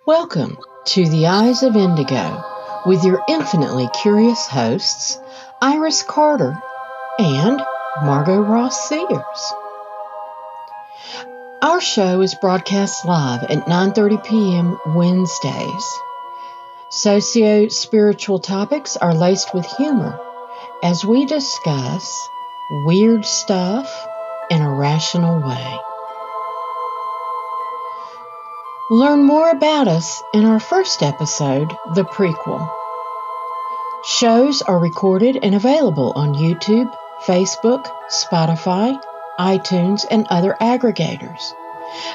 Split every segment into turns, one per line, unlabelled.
Welcome to The Eyes of Indigo with your infinitely curious hosts, Iris Carter and Margot Ross Sears. Our show is broadcast live at 9:30 p.m. Wednesdays. Socio-spiritual topics are laced with humor as we discuss weird stuff in a rational way. Learn more about us in our first episode, The Prequel. Shows are recorded and available on YouTube, Facebook, Spotify, iTunes, and other aggregators.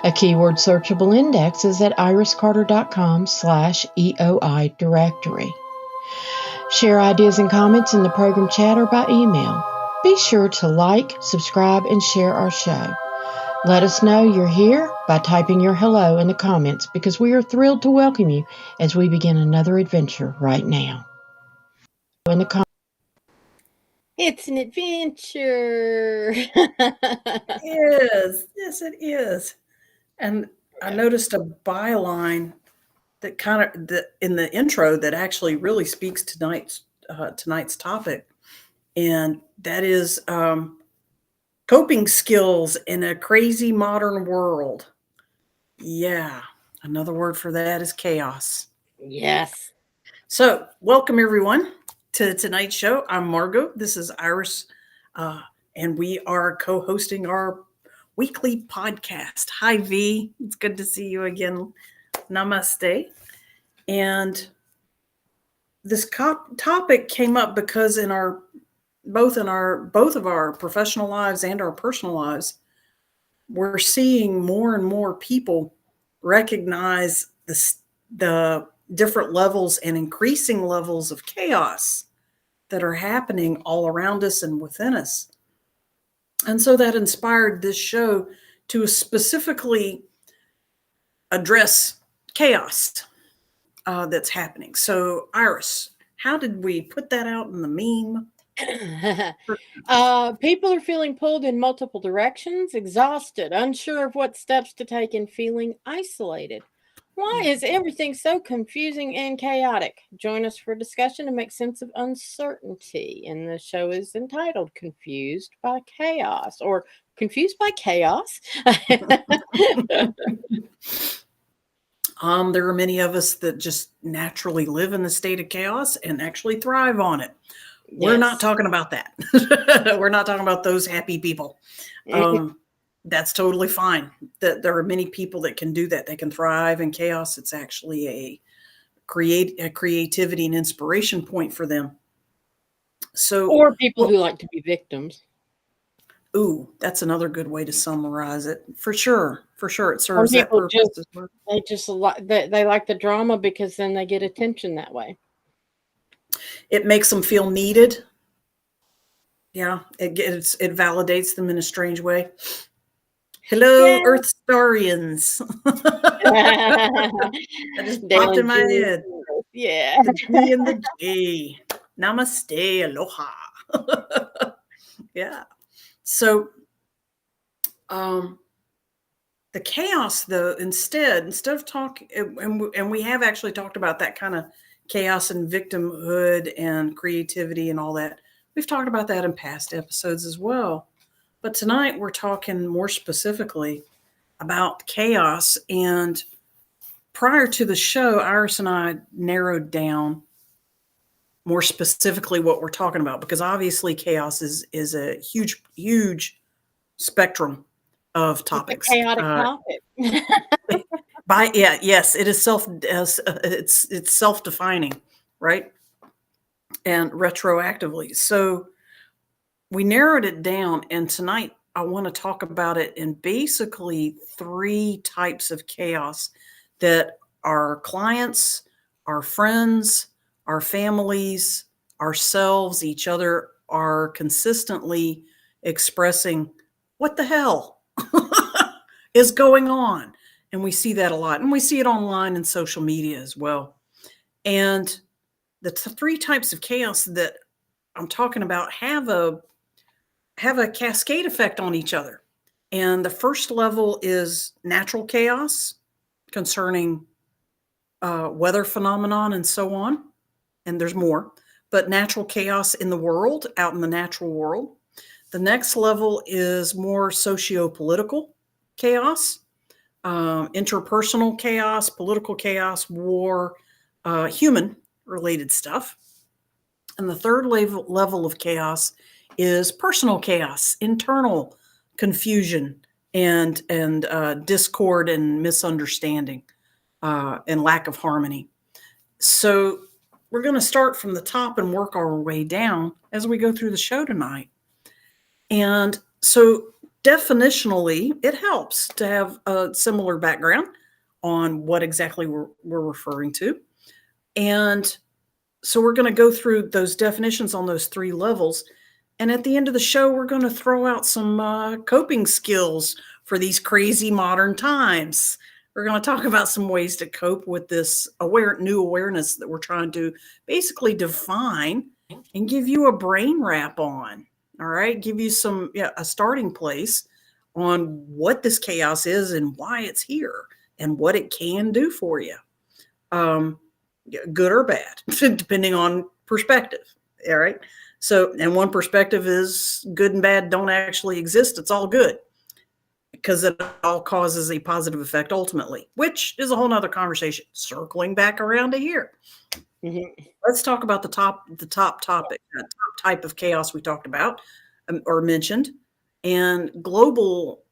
A keyword searchable index is at iriscarter.com/EOI directory. Share ideas and comments in the program chat or by email. Be sure to like, subscribe, and share our show. Let us know you're here by typing your hello in the comments because we are thrilled to welcome you as we begin another adventure right now.
It's an adventure.
It is. Yes, it is. And I noticed a byline that in the intro that actually really speaks to tonight's topic, and that is coping skills in a crazy modern world. Yeah, another word for that is chaos.
Yes.
So, welcome everyone to tonight's show. I'm Margot. This is Iris, and we are co-hosting our weekly podcast. Hi, V. It's good to see you again. Namaste. And this topic came up because in both of our professional lives and our personal lives, we're seeing more and more people recognize the different levels and increasing levels of chaos that are happening all around us and within us. And so that inspired this show to specifically address chaos that's happening. So, Iris, how did we put that out in the meme?
People are feeling pulled in multiple directions, exhausted, unsure of what steps to take, and feeling isolated. Why is everything so confusing and chaotic? Join us for a discussion to make sense of uncertainty. And the show is entitled Confused by Chaos or Confused by Chaos.
There are many of us that just naturally live in the state of chaos and actually thrive on it. Yes. We're not talking about that. We're not talking about those happy people. That's totally fine. That there are many people that can do that. They can thrive in chaos. It's actually a creativity and inspiration point for them. So,
or people who like to be victims.
Ooh, that's another good way to summarize it. For sure. It serves that purpose as well.
They like the drama because then they get attention that way.
It makes them feel needed. Yeah, it validates them in a strange way. Hello, Earth Starians. That just popped in my head.
Yeah.
The G and the J. Namaste, aloha. Yeah. So, the chaos, though, instead of talking, and we have actually talked about that kind of chaos and victimhood and creativity and all that. We've talked about that in past episodes as well. But tonight we're talking more specifically about chaos. And prior to the show, Iris and I narrowed down more specifically what we're talking about, because obviously chaos is a huge, huge spectrum of topics.
It's a chaotic topic.
Yes, it is it's self-defining, right? And retroactively. So we narrowed it down, and tonight I want to talk about it in basically 3 types of chaos that our clients, our friends, our families, ourselves, each other are consistently expressing, what the hell is going on? And we see that a lot. And we see it online and social media as well. And the 3 types of chaos that I'm talking about have a cascade effect on each other. And the first level is natural chaos concerning weather phenomenon, and so on. And there's more, but natural chaos in the world, out in the natural world. The next level is more socio-political chaos, interpersonal chaos, political chaos, war, human-related stuff. And the third level of chaos is personal chaos, internal confusion and discord and misunderstanding and lack of harmony. So we're going to start from the top and work our way down as we go through the show tonight. And so definitionally, it helps to have a similar background on what exactly we're referring to. And so we're going to go through those definitions on those three levels. And at the end of the show, we're going to throw out some coping skills for these crazy modern times. We're going to talk about some ways to cope with this new awareness that we're trying to basically define and give you a brain wrap on. All right. Give you a starting place on what this chaos is and why it's here and what it can do for you. Good or bad, depending on perspective. All right. So, and one perspective is good and bad don't actually exist. It's all good because it all causes a positive effect ultimately, which is a whole nother conversation. Circling back around to here. Mm-hmm. Let's talk about the top topic, top type of chaos we talked about or mentioned, and global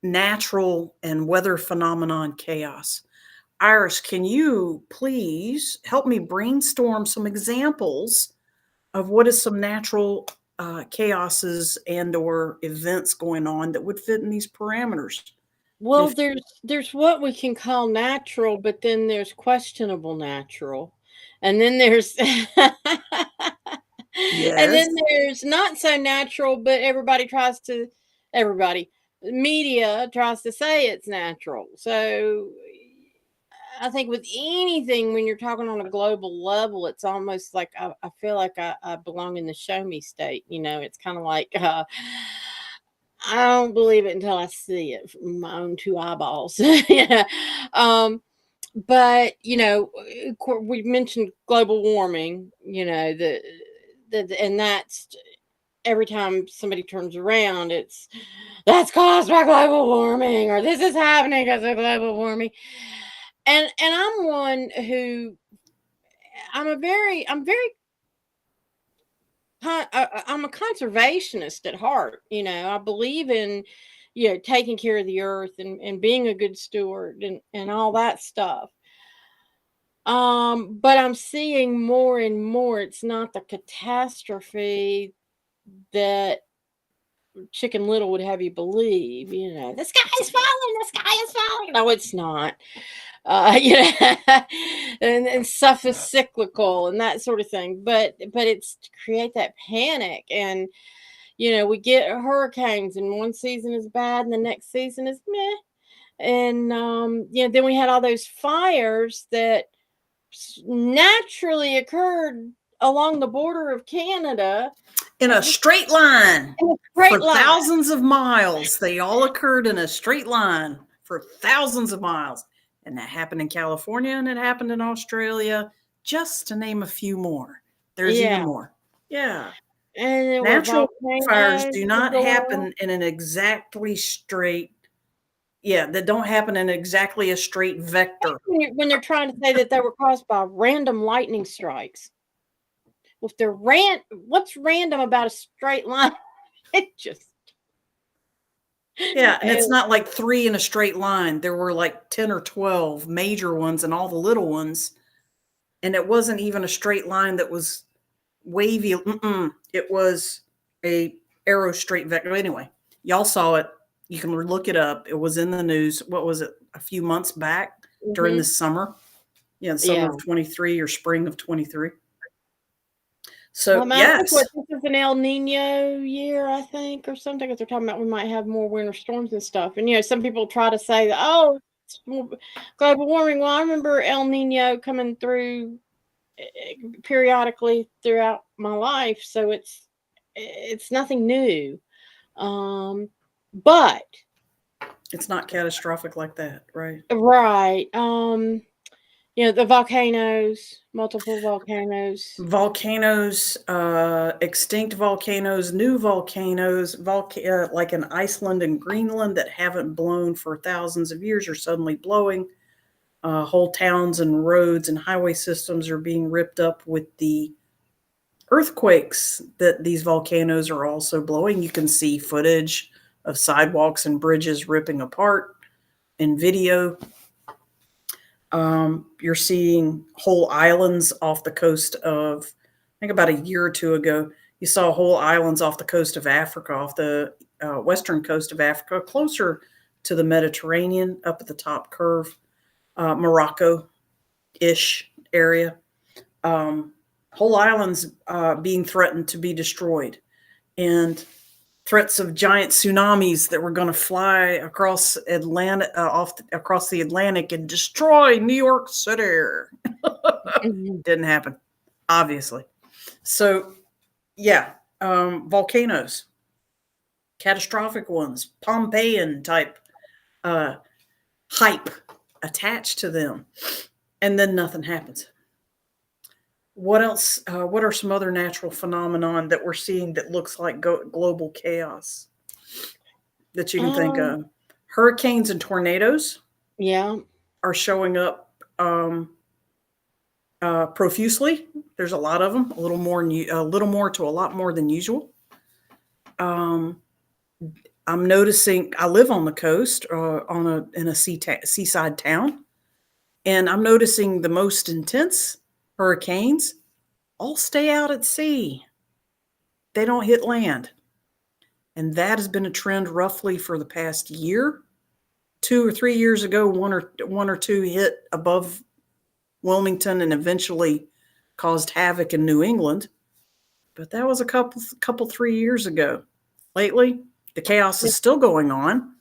natural and weather phenomenon chaos. Iris, can you please help me brainstorm some examples of what is some natural chaoses and or events going on that would fit in these parameters?
Well, there's what we can call natural, but then there's questionable natural. And then there's
Yes.
And then there's not so natural, but media tries to say it's natural. So I think with anything, when you're talking on a global level, it's almost like I feel like I belong in the show me state. It's kind of like I don't believe it until I see it from my own two eyeballs. Yeah. But we mentioned global warming. And that's every time somebody turns around, that's caused by global warming, or this is happening because of global warming. And I'm one who I'm a conservationist at heart. I believe in taking care of the earth and being a good steward and all that stuff. But I'm seeing more and more it's not the catastrophe that Chicken Little would have you believe. The sky is falling. No, it's not. And stuff is cyclical and that sort of thing. But it's to create that panic. And we get hurricanes, and one season is bad and the next season is meh. And then we had all those fires that naturally occurred along the border of Canada
in a straight line for thousands of miles. They all occurred in a straight line for thousands of miles. And that happened in California, and it happened in Australia, just to name a few more. There's even more. Yeah.
And
natural fires do not happen in an exactly straight, that don't happen in exactly a straight vector.
When they're trying to say that they were caused by random lightning strikes. Well, if what's random about a straight line? It just...
Yeah, and it's not like 3 in a straight line. There were like 10 or 12 major ones and all the little ones. And it wasn't even a straight line that was wavy. It was a arrow straight vector. Anyway, y'all saw it. You can look it up. It was in the news. What was it? A few months back during the summer. Yeah, summer of 23 or spring of 23. So, yes.
This is an El Nino year, I think, or something, because they're talking about we might have more winter storms and stuff. And, some people try to say, it's global warming. Well, I remember El Nino coming through periodically throughout my life. So it's nothing new. But
it's not catastrophic like that, right?
Right. The volcanoes, multiple volcanoes.
Volcanoes, extinct volcanoes, new volcanoes, like in Iceland and Greenland that haven't blown for thousands of years are suddenly blowing. Whole towns and roads and highway systems are being ripped up with the earthquakes that these volcanoes are also blowing. You can see footage of sidewalks and bridges ripping apart in video. You're seeing whole islands off the coast of, I think about a year or two ago, you saw whole islands off the coast of Africa, off the western coast of Africa, closer to the Mediterranean, up at the top curve, Morocco-ish area. Whole islands being threatened to be destroyed, and threats of giant tsunamis that were going to fly across across the Atlantic and destroy New York City. Didn't happen, obviously. So, yeah, volcanoes, catastrophic ones, Pompeian type hype attached to them, and then nothing happens. What else? What are some other natural phenomenon that we're seeing that looks like global chaos that you can think of? Hurricanes and tornadoes, are showing up profusely. There's a lot of them, a little more to a lot more than usual. I'm noticing. I live on the coast, in a seaside town, and I'm noticing the most intense hurricanes all stay out at sea. They don't hit land. And that has been a trend roughly for the past year. 2 or 3 years ago, one or two hit above Wilmington and eventually caused havoc in New England. But that was a couple 3 years ago. Lately, the chaos is still going on,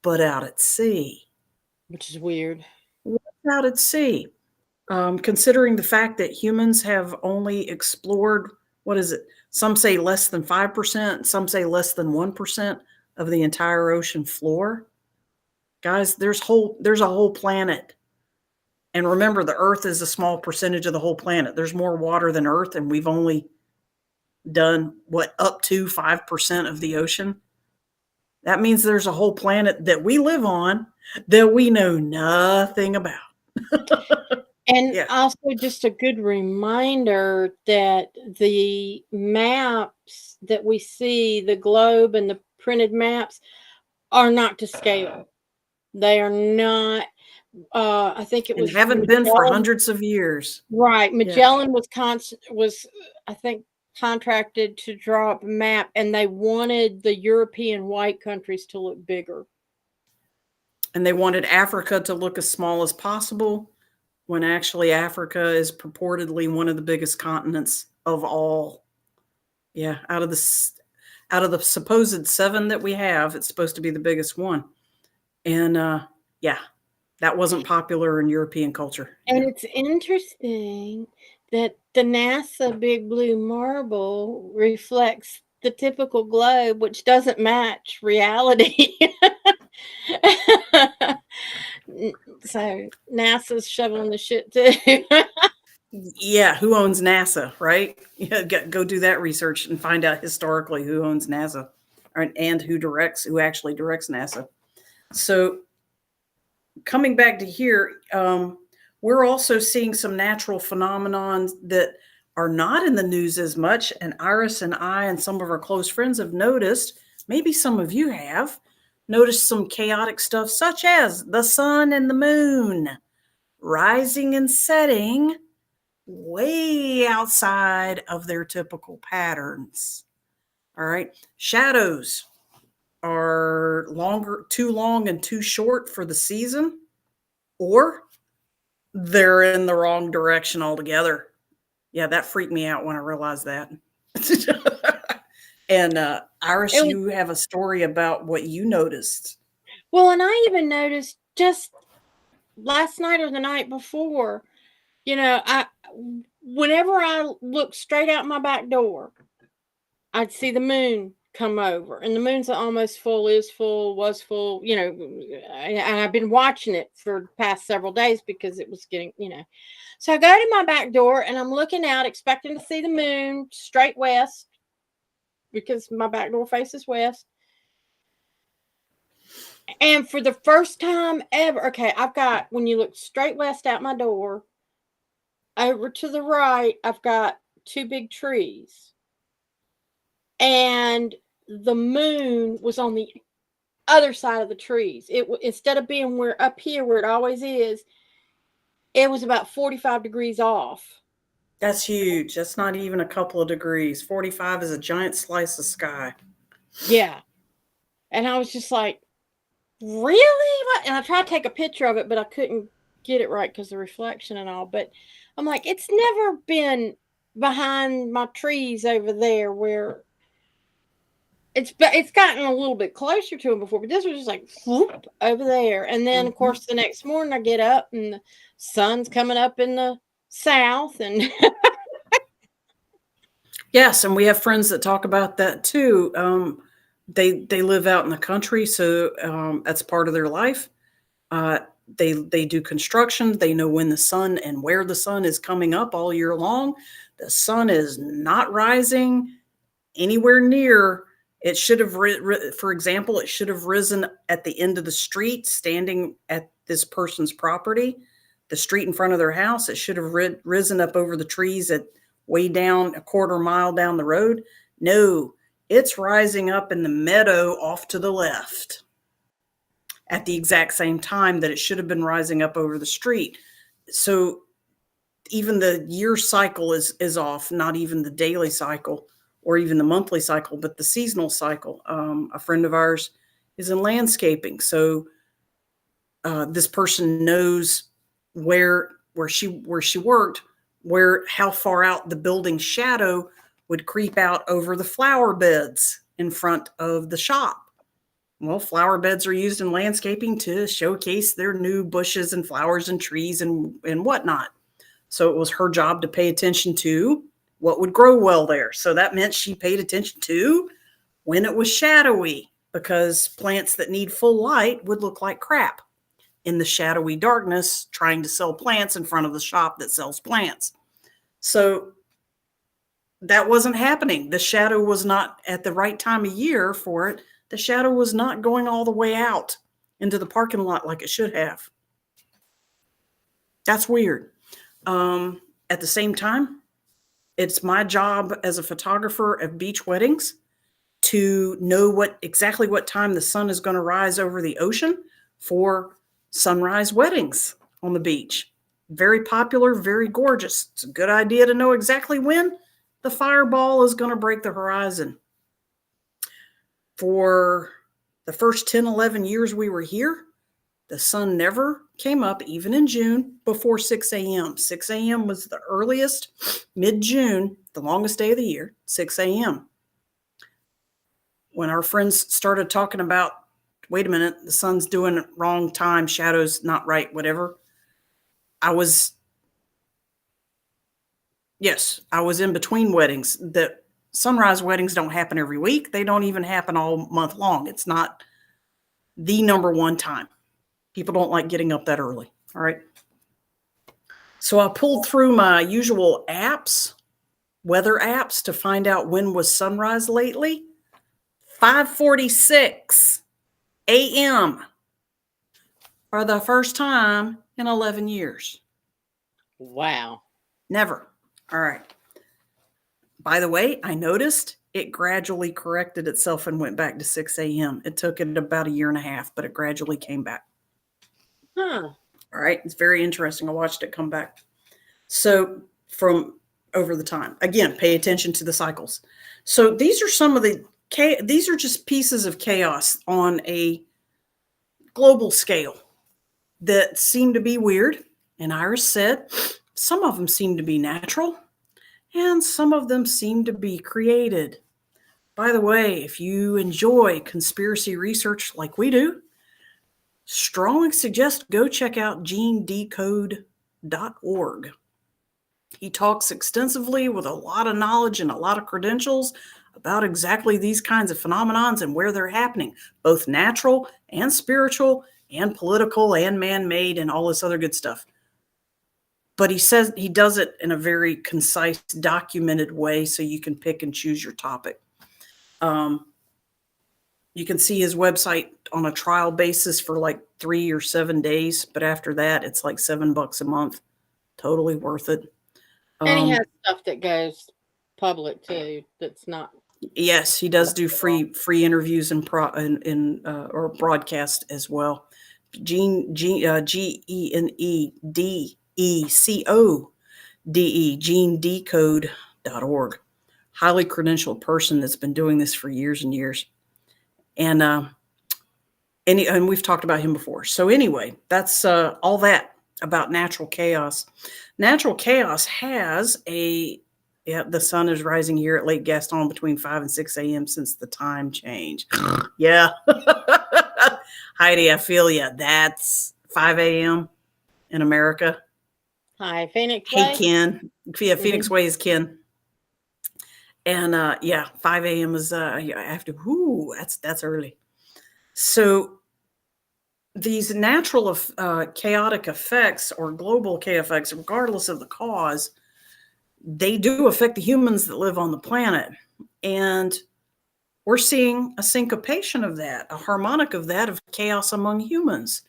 but out at sea.
Which is weird.
What's out at sea? Considering the fact that humans have only explored, what is it? Some say less than 5%, some say less than 1% of the entire ocean floor. Guys, there's a whole planet. And remember, the Earth is a small percentage of the whole planet. There's more water than Earth, and we've only done, up to 5% of the ocean. That means there's a whole planet that we live on that we know nothing about.
And also just a good reminder that the maps that we see, the globe and the printed maps, are not to scale. They are not. I think it was.
And haven't been for hundreds of years.
Right. Magellan was I think contracted to draw up a map, and they wanted the European white countries to look bigger.
And they wanted Africa to look as small as possible, when actually Africa is purportedly one of the biggest continents of all. Yeah, out of the supposed 7 that we have, it's supposed to be the biggest one. And that wasn't popular in European culture.
And it's interesting that the NASA Big Blue Marble reflects the typical globe, which doesn't match reality. So NASA's shoveling the shit too.
Yeah, who owns NASA, right? Yeah, go do that research and find out historically who owns NASA, and who actually directs NASA. So coming back to here, we're also seeing some natural phenomenons that are not in the news as much. And Iris and I and some of our close friends have noticed, maybe some of you have, noticed some chaotic stuff, such as the sun and the moon rising and setting way outside of their typical patterns. All right. Shadows are too long and too short for the season, or they're in the wrong direction altogether. Yeah, that freaked me out when I realized that. And Iris, you have a story about what you noticed.
Well, and I even noticed just last night or the night before, whenever I looked straight out my back door, I'd see the moon come over, and the moon's almost full, is full, was full, and I've been watching it for the past several days because it was getting. So I go to my back door and I'm looking out, expecting to see the moon straight west because my back door faces west. And for the first time ever, okay, I've got, when you look straight west out my door, over to the right, I've got two big trees. And the moon was on the other side of the trees. Instead of being up here where it always is, it was about 45 degrees off.
That's huge. That's not even a couple of degrees. 45 is a giant slice of sky.
Yeah. And I was just like, really? What? And I tried to take a picture of it, but I couldn't get it right because of the reflection and all. But I'm like, it's never been behind my trees over there where it's gotten a little bit closer to them before, but this was just like whoop, over there. And then of course the next morning I get up and the sun's coming up in the south, and
yes, and we have friends that talk about that too. They live out in the country, so that's part of their life. They do construction. They know when the sun and where the sun is coming up all year long. The sun is not rising anywhere near. It should have, for example, it should have risen at the end of the street, standing at this person's property, the street in front of their house. It should have risen up over the trees at way down a quarter mile down the road. No, it's rising up in the meadow off to the left at the exact same time that it should have been rising up over the street. So even the year cycle is off, not even the daily cycle or even the monthly cycle, but the seasonal cycle. A friend of ours is in landscaping. So this person knows where she worked, how far out the building shadow would creep out over the flower beds in front of the shop. Well, flower beds are used in landscaping to showcase their new bushes and flowers and trees and whatnot. So it was her job to pay attention to what would grow well there. So that meant she paid attention to when it was shadowy, because plants that need full light would look like crap in the shadowy darkness, trying to sell plants in front of the shop that sells plants. So that wasn't happening. The shadow was not at the right time of year for it. The shadow was not going all the way out into the parking lot like it should have. That's weird. At the same time, it's my job as a photographer of beach weddings to know exactly what time the sun is going to rise over the ocean for sunrise weddings on the beach. Very popular, very gorgeous. It's a good idea to know exactly when the fireball is going to break the horizon. For the first 10, 11 years we were here, the sun never came up, even in June, before 6 a.m. 6 a.m. was the earliest, mid-June, the longest day of the year, 6 a.m. When our friends started talking about, wait a minute, the sun's doing it wrong time, shadows not right, whatever, I was in between weddings. The sunrise weddings don't happen every week. They don't even happen all month long. It's not the number one time. People don't like getting up that early. All right. So I pulled through my usual apps, weather apps, to find out when was sunrise lately. 5:46 a.m. for the first time in 11 years.
Wow.
Never. All right. By the way, I noticed it gradually corrected itself and went back to 6 a.m. It took it about a year and a half, but it gradually came back.
Huh.
All right. It's very interesting. I watched it come back. So from over the time, again, pay attention to the cycles. So these are just pieces of chaos on a global scale that seem to be weird. And Iris said, some of them seem to be natural and some of them seem to be created. By the way, if you enjoy conspiracy research like we do, strongly suggest go check out genedecode.org. He talks extensively with a lot of knowledge and a lot of credentials about exactly these kinds of phenomenons and where they're happening, both natural and spiritual and political and man-made and all this other good stuff. But he says he does it in a very concise, documented way so you can pick and choose your topic. You can see his website on a trial basis for like 3 or 7 days, but after that, it's like $7 a month. Totally worth it.
And he has stuff that goes public too. That's not.
Yes, he does do free interviews and or broadcast as well. GeneDecode.org. GeneDecode.org. Highly credentialed person that's been doing this for years and years. And we've talked about him before. So anyway, that's all that about natural chaos. Natural chaos has the sun is rising here at Lake Gaston between 5 and 6 a.m. since the time change. Yeah. Heidi, I feel you. That's 5 a.m. in America.
Hi, Phoenix
Hey,
Way.
Ken. Yeah, Phoenix Way is Ken. And 5 a.m. is after. Ooh, that's early. So these natural chaotic effects or global chaotic effects, regardless of the cause, they do affect the humans that live on the planet. And we're seeing a syncopation of that, a harmonic of that, of chaos among humans.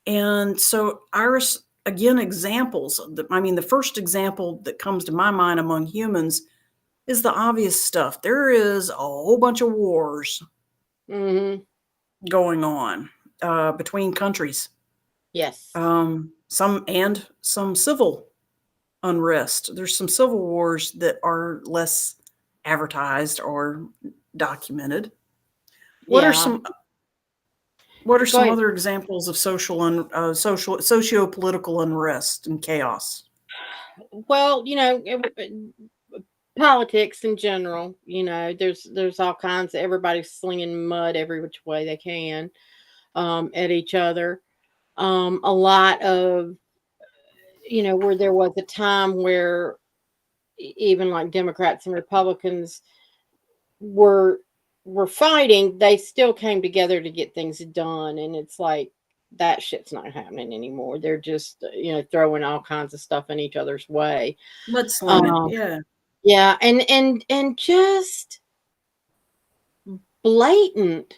And so, Iris, again, examples. The first example that comes to my mind among humans is the obvious stuff. There is a whole bunch of wars going on between countries.
Yes.
Some civil unrest. There's some civil wars that are less advertised or documented. What are some other examples of socio-political unrest and chaos?
Well, politics in general, there's all kinds of everybody's slinging mud every which way they can at each other. A lot of, where there was a time where even like Democrats and Republicans were fighting, they still came together to get things done. And it's like, that shit's not happening anymore. They're just, throwing all kinds of stuff in each other's way.
Yeah.
Yeah. And just blatant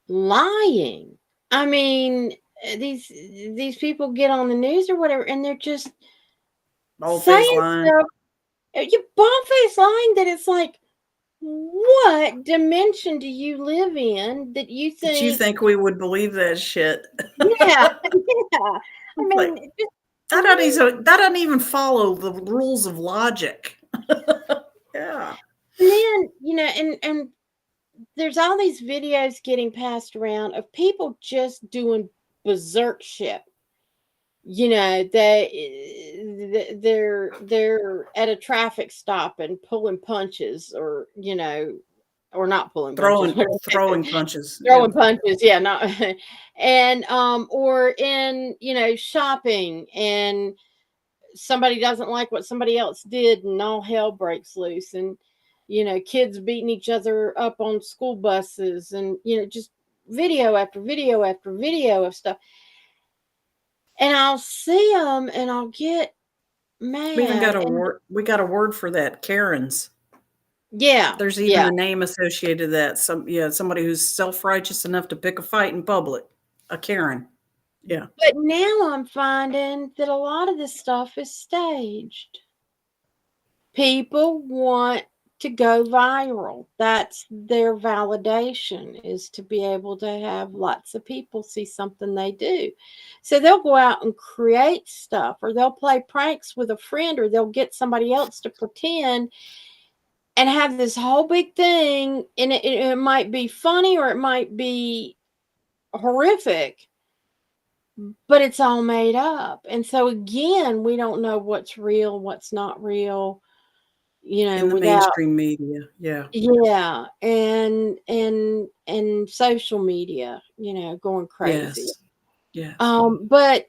lying. I mean, these people get on the news or whatever, and they're just
bald-faced lying.
Bald-faced lying that it's like, what dimension do you live in that you think
we would believe that shit?
Yeah. I mean,
that doesn't even follow the rules of logic. Yeah.
And then, and there's all these videos getting passed around of people just doing berserk shit. They're at a traffic stop and pulling punches, or or not pulling
throwing
punches.
punches.
Throwing punches, yeah, not and or in shopping, and somebody doesn't like what somebody else did, and all hell breaks loose, and kids beating each other up on school buses, and just video after video after video of stuff. And I'll see them, and I'll get mad.
We even got we got a word for that, Karens.
Yeah.
There's even a name associated to that. Somebody who's self-righteous enough to pick a fight in public. A Karen. Yeah.
But now I'm finding that a lot of this stuff is staged. People want to go viral. That's their validation, is to be able to have lots of people see something they do. So they'll go out and create stuff, or they'll play pranks with a friend, or they'll get somebody else to pretend and have this whole big thing. And it might be funny, or it might be horrific, but it's all made up. And so again, we don't know what's real, what's not real.
In the mainstream media,
yeah, and social media, going crazy.
Yes.
But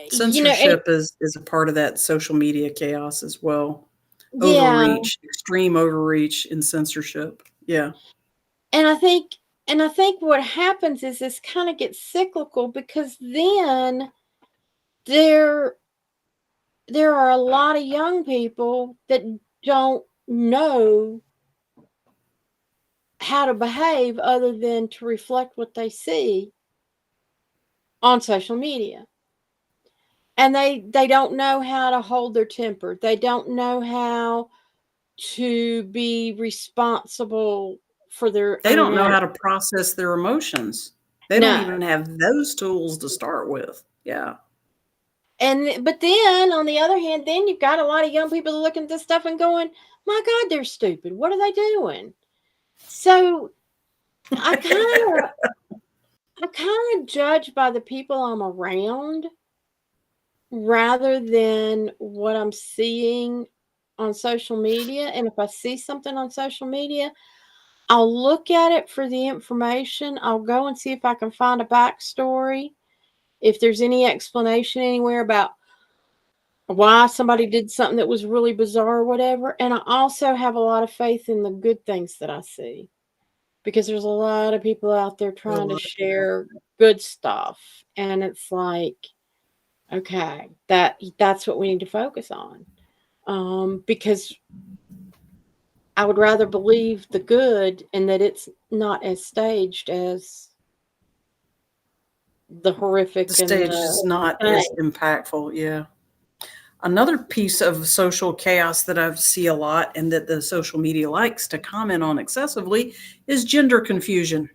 censorship is a part of that social media chaos as well.
Yeah.
extreme overreach in censorship. Yeah.
And I think what happens is this kind of gets cyclical, because then there are a lot of young people that don't know how to behave other than to reflect what they see on social media. And they don't know how to hold their temper. They don't know how to be responsible for their
They
own
don't know how
actions.
to process their emotions. They don't
No.
even have those tools to start with. Yeah.
But then on the other hand, then you've got a lot of young people looking at this stuff and going, "My God, they're stupid. What are they doing?" So I kind of judge by the people I'm around rather than what I'm seeing on social media. And if I see something on social media, I'll look at it for the information. I'll go and see if I can find a backstory, if there's any explanation anywhere about why somebody did something that was really bizarre or whatever. And I also have a lot of faith in the good things that I see, because there's a lot of people out there
A
trying to
lot, yeah.
share good stuff. And it's like, okay, that's what we need to focus on. Because I would rather believe the good and that it's not as staged as the
The
horrific and
stage is
the
not as
pain.
impactful. Yeah. Another piece of social chaos that I see a lot and that the social media likes to comment on excessively is gender confusion.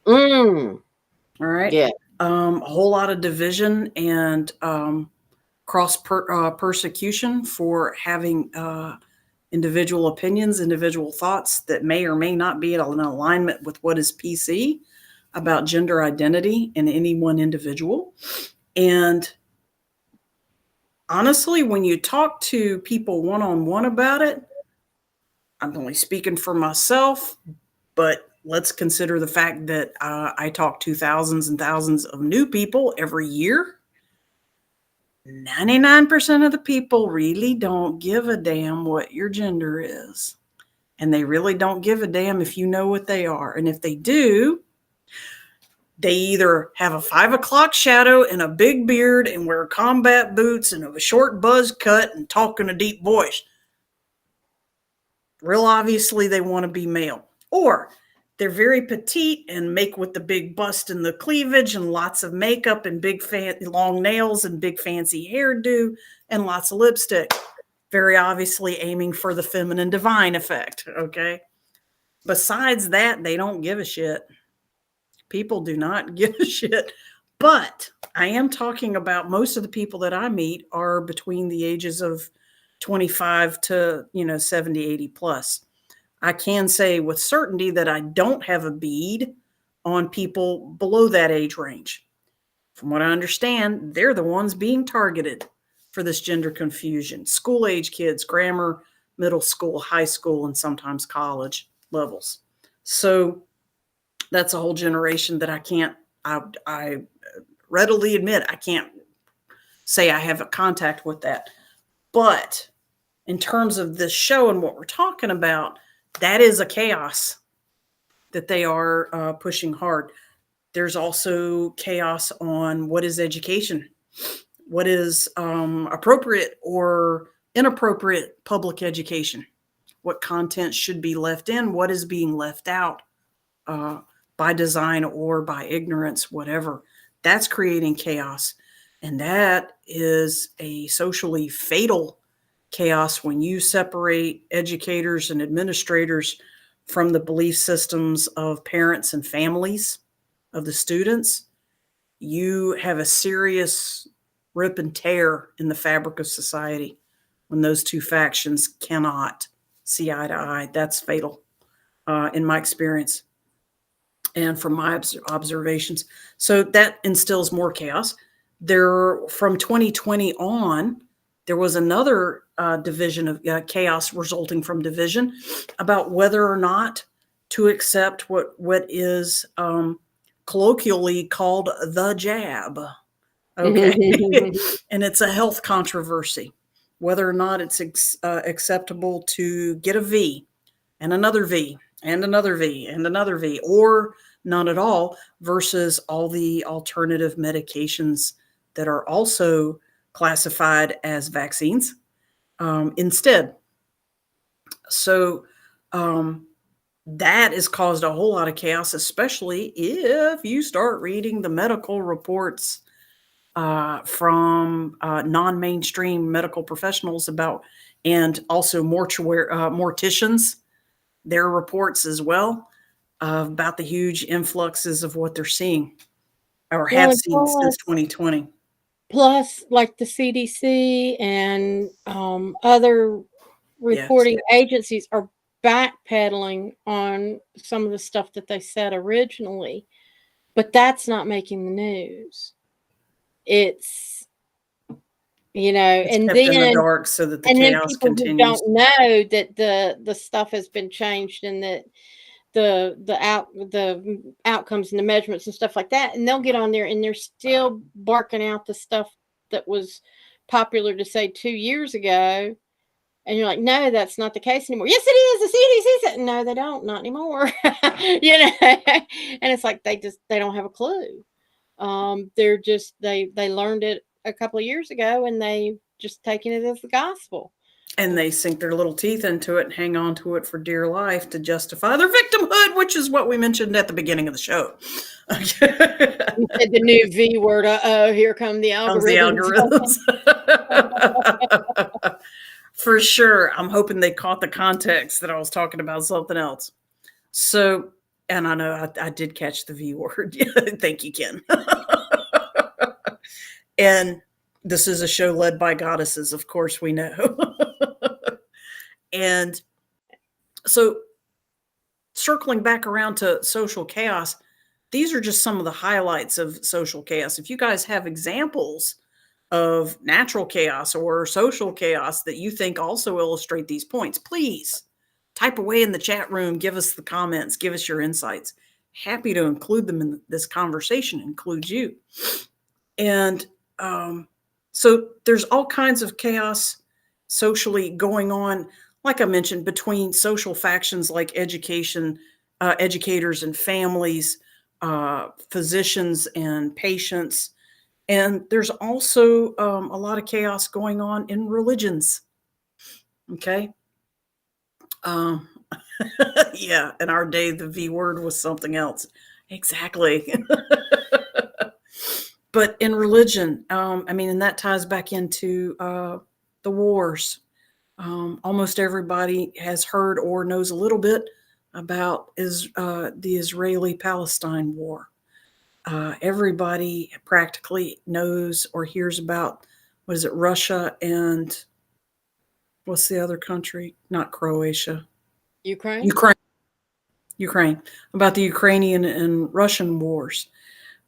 Mm,
All right.
yeah.
A whole lot of division and persecution for having individual opinions, individual thoughts that may or may not be in alignment with what is PC about gender identity in any one individual. And honestly, when you talk to people one on one about it, I'm only speaking for myself, but let's consider the fact that I talk to thousands and thousands of new people every year. 99% of the people really don't give a damn what your gender is. And they really don't give a damn if you know what they are. And if they do, they either have a 5 o'clock shadow and a big beard and wear combat boots and a short buzz cut and talk in a deep voice. Real obviously, they want to be male. Or they're very petite and make with the big bust and the cleavage and lots of makeup and big long nails and big fancy hairdo and lots of lipstick. Very obviously aiming for the feminine divine effect. Okay. Besides that, they don't give a shit. People do not give a shit. But I am talking about most of the people that I meet are between the ages of 25 to, 70, 80 plus. I can say with certainty that I don't have a bead on people below that age range. From what I understand, they're the ones being targeted for this gender confusion. School age kids, grammar, middle school, high school, and sometimes college levels. So that's a whole generation that I readily admit I can't say I have a contact with that. But in terms of this show and what we're talking about, that is a chaos that they are pushing hard. There's also chaos on what is education, what is appropriate or inappropriate public education, what content should be left in, what is being left out by design or by ignorance, whatever. That's creating chaos. And that is a socially fatal chaos when you separate educators and administrators from the belief systems of parents and families of the students. You have a serious rip and tear in the fabric of society when those two factions cannot see eye to eye. That's fatal in my experience and from my observations. So that instills more chaos. There, from 2020 on, there was another division of chaos resulting from division about whether or not to accept what is colloquially called the jab. Okay. And it's a health controversy. whether or not it's acceptable to get a V and another V and another V and another V, or none at all, versus all the alternative medications that are also classified as vaccines instead. So that has caused a whole lot of chaos, especially if you start reading the medical reports from non-mainstream medical professionals about, and also morticians, their reports as well about the huge influxes of what they're seeing or have seen since 2020.
Plus, like the CDC and other reporting agencies are backpedaling on some of the stuff that they said originally, but that's not making the news. It's, you know,
it's
and
kept
then
in the dark so that the
and then
chaos
people
continues.
who don't know that the stuff has been changed and that the outcomes and the measurements and stuff like that, and they'll get on there and they're still barking out the stuff that was popular to say 2 years ago. And you're like, no, that's not the case anymore. Yes, it is. The CDC said, no, they don't, not anymore. You know, and it's like they don't have a clue. They're just they learned it a couple of years ago and they just taking it as the gospel.
And they sink their little teeth into it and hang on to it for dear life to justify their victimhood, which is what we mentioned at the beginning of the show.
You said the new V word. Here come the algorithms.
For sure. I'm hoping they caught the context that I was talking about something else. So, and I know I did catch the V word. Thank you, Ken. And this is a show led by goddesses, of course, we know. And so, circling back around to social chaos, these are just some of the highlights of social chaos. If you guys have examples of natural chaos or social chaos that you think also illustrate these points, please type away in the chat room, give us the comments, give us your insights. Happy to include them in this conversation, include you. And so there's all kinds of chaos socially going on, like I mentioned, between social factions like educators and families, physicians and patients. And there's also a lot of chaos going on in religions. Okay. Yeah. In our day, the V word was something else. Exactly. But in religion, and that ties back into the wars. Almost everybody has heard or knows a little bit about the Israeli-Palestine war. Everybody practically knows or hears about, what is it, Russia and what's the other country? Not Croatia.
Ukraine.
About the Ukrainian and Russian wars.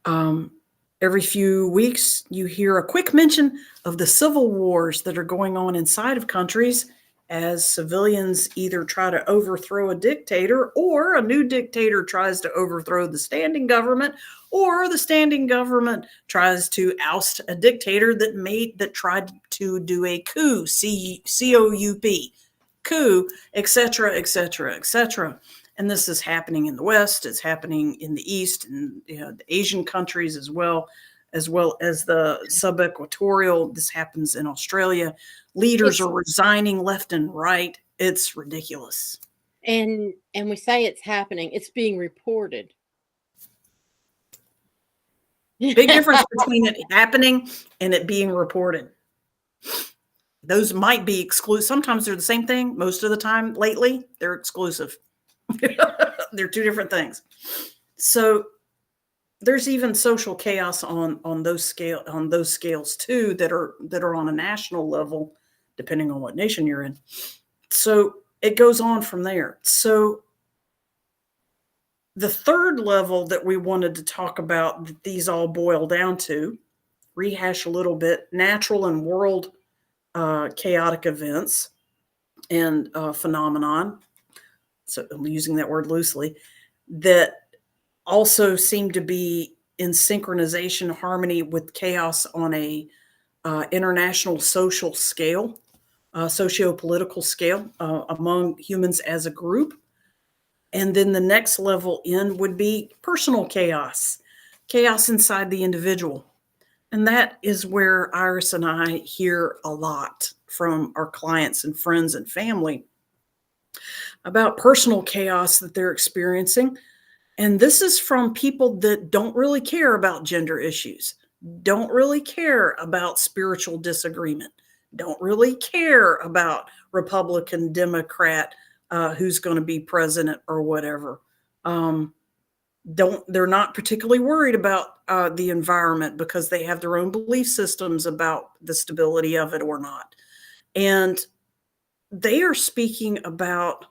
Every few weeks, you hear a quick mention of the civil wars that are going on inside of countries as civilians either try to overthrow a dictator, or a new dictator tries to overthrow the standing government, or the standing government tries to oust a dictator that tried to do a coup, C-O-U-P, coup, etc., etc., etc. And this is happening in the West. It's happening in the East and the Asian countries as well as the sub-equatorial. This happens in Australia. Leaders are resigning left and right. It's ridiculous.
And we say it's happening. It's being reported.
Big difference between it happening and it being reported. Those might be exclusive. Sometimes they're the same thing. Most of the time lately, they're exclusive. They're two different things. So there's even social chaos on those scales too that are on a national level, depending on what nation you're in. So it goes on from there. So the third level that we wanted to talk about, that these all boil down to, rehash a little bit, natural and world chaotic events and phenomenon. So I'm using that word loosely, that also seem to be in synchronization, harmony with chaos on a international social scale. socio-political scale among humans as a group. And then the next level in would be personal chaos, chaos inside the individual. And that is where Iris and I hear a lot from our clients and friends and family about personal chaos that they're experiencing. And this is from people that don't really care about gender issues, don't really care about spiritual disagreement, don't really care about Republican, Democrat, who's going to be president or whatever. They're not particularly worried about the environment because they have their own belief systems about the stability of it or not. And they are speaking about,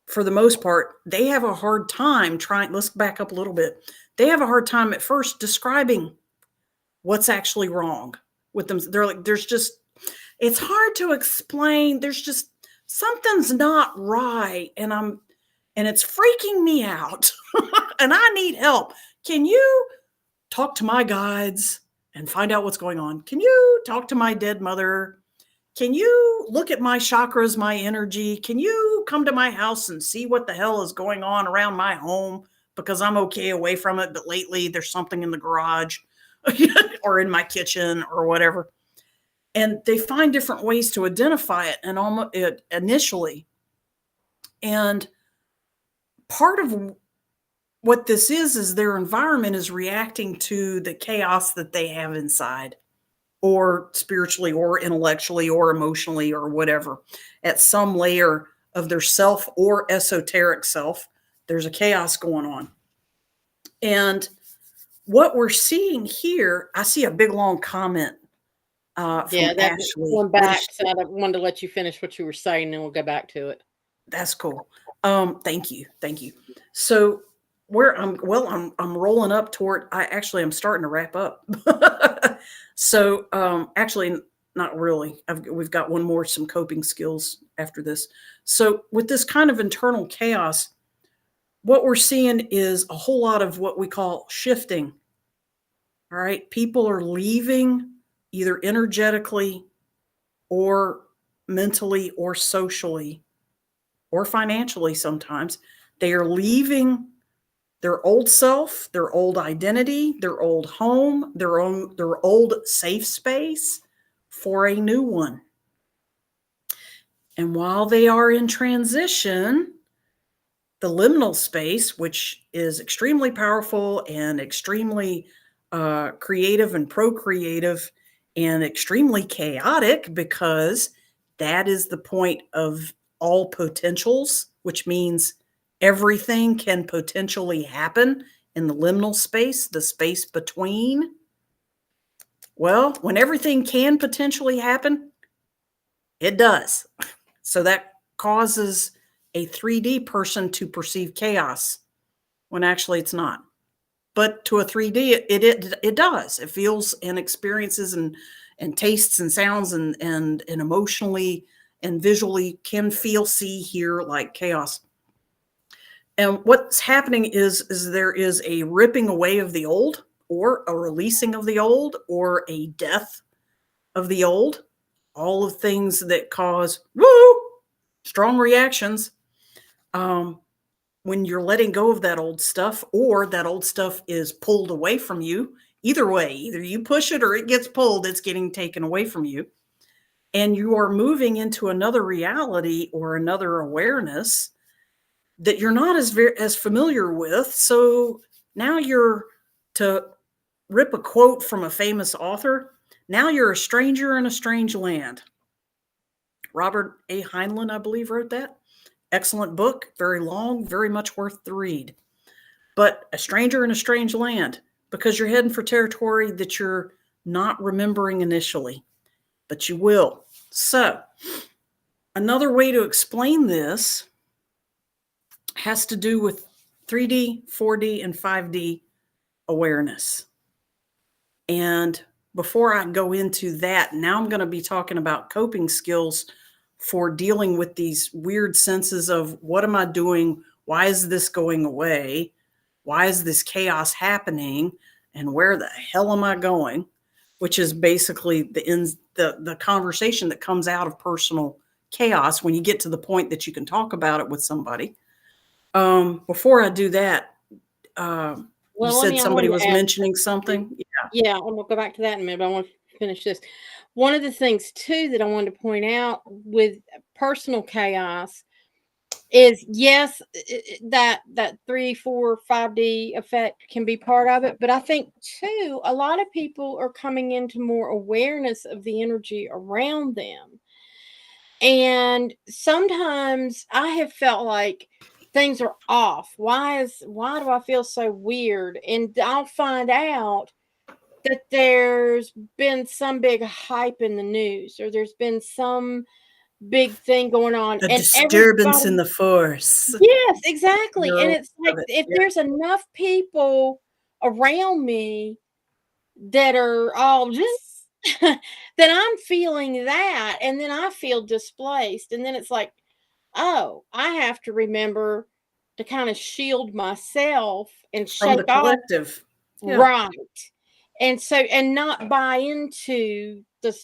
for the most part, they have a hard time trying. Let's back up a little bit. They have a hard time at first describing what's actually wrong with them. They're like, it's hard to explain. There's just something's not right. And it's freaking me out and I need help. Can you talk to my guides and find out what's going on? Can you talk to my dead mother? Can you look at my chakras, my energy? Can you come to my house and see what the hell is going on around my home? Because I'm okay away from it, but lately there's something in the garage or in my kitchen or whatever. And they find different ways to identify it and almost it initially. And part of what this is their environment is reacting to the chaos that they have inside, or spiritually or intellectually or emotionally or whatever. At some layer of their self or esoteric self, there's a chaos going on. And what we're seeing here, I see a big long comment from
that
Ashley.
one back. So I wanted to let you finish what you were saying, and we'll go back to it.
That's cool. Thank you. So I'm rolling up toward, I'm starting to wrap up. So actually, not really. We've got one more, some coping skills after this. So with this kind of internal chaos, what we're seeing is a whole lot of what we call shifting. All right. People are leaving either energetically or mentally or socially or financially sometimes. They are leaving their old self, their old identity, their old home, their old safe space for a new one. And while they are in transition, the liminal space, which is extremely powerful and extremely creative and procreative and extremely chaotic, because that is the point of all potentials, which means everything can potentially happen in the liminal space, the space between. Well, when everything can potentially happen, it does. So that causes a 3D person to perceive chaos when actually it's not. But to a 3D, it does. It feels and experiences and tastes and sounds and emotionally and visually can feel, see, hear like chaos. And what's happening is there is a ripping away of the old, or a releasing of the old, or a death of the old. All of things that cause strong reactions when you're letting go of that old stuff, or that old stuff is pulled away from you. Either way, either you push it or it gets pulled, it's getting taken away from you. And you are moving into another reality or another awareness that you're not as familiar with. So now you're, to rip a quote from a famous author, now you're a stranger in a strange land. Robert A. Heinlein, I believe, wrote that. Excellent book, very long, very much worth the read. But a stranger in a strange land, because you're heading for territory that you're not remembering initially, but you will. So another way to explain this has to do with 3D, 4D, and 5D awareness. And before I go into that, now I'm going to be talking about coping skills for dealing with these weird senses of, what am I doing? Why is this going away? Why is this chaos happening? And where the hell am I going? which is basically the conversation that comes out of personal chaos when you get to the point that you can talk about it with somebody. Before I do that, you
Well,
said
I
somebody
wanted
was
to add
mentioning something.
yeah, and we'll go back to that in a minute, but I want to finish this. One of the things too that I wanted to point out with personal chaos is yes, that 3, 4, 5D effect can be part of it, but I think too a lot of people are coming into more awareness of the energy around them. And sometimes I have felt like things are off. Why do I feel so weird? And I'll find out that there's been some big hype in the news or there's been some big thing going on
A
and
disturbance in
everybody
the force.
yes, exactly. And
No,
it's like
of it.
if
Yeah.
there's enough people around me that are all just then I'm feeling that and then I feel displaced and then it's like, "Oh, I have to remember to kind of shield myself and
From the
shake off
collective. Yeah.
right." And so and not buy into the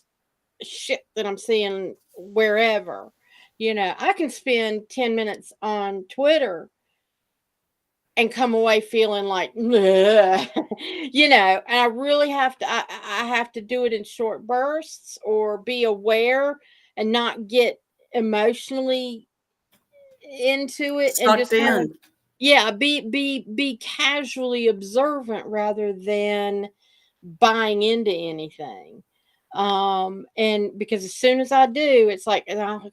shit that I'm seeing wherever. You know, I can spend 10 minutes on Twitter and come away feeling like, you know, and I really have to, I have to do it in short bursts or be aware and not get emotionally into it and
Sucked
just kind of,
in.
yeah, be casually observant rather than buying into anything. And because as soon as I do, it's like, oh,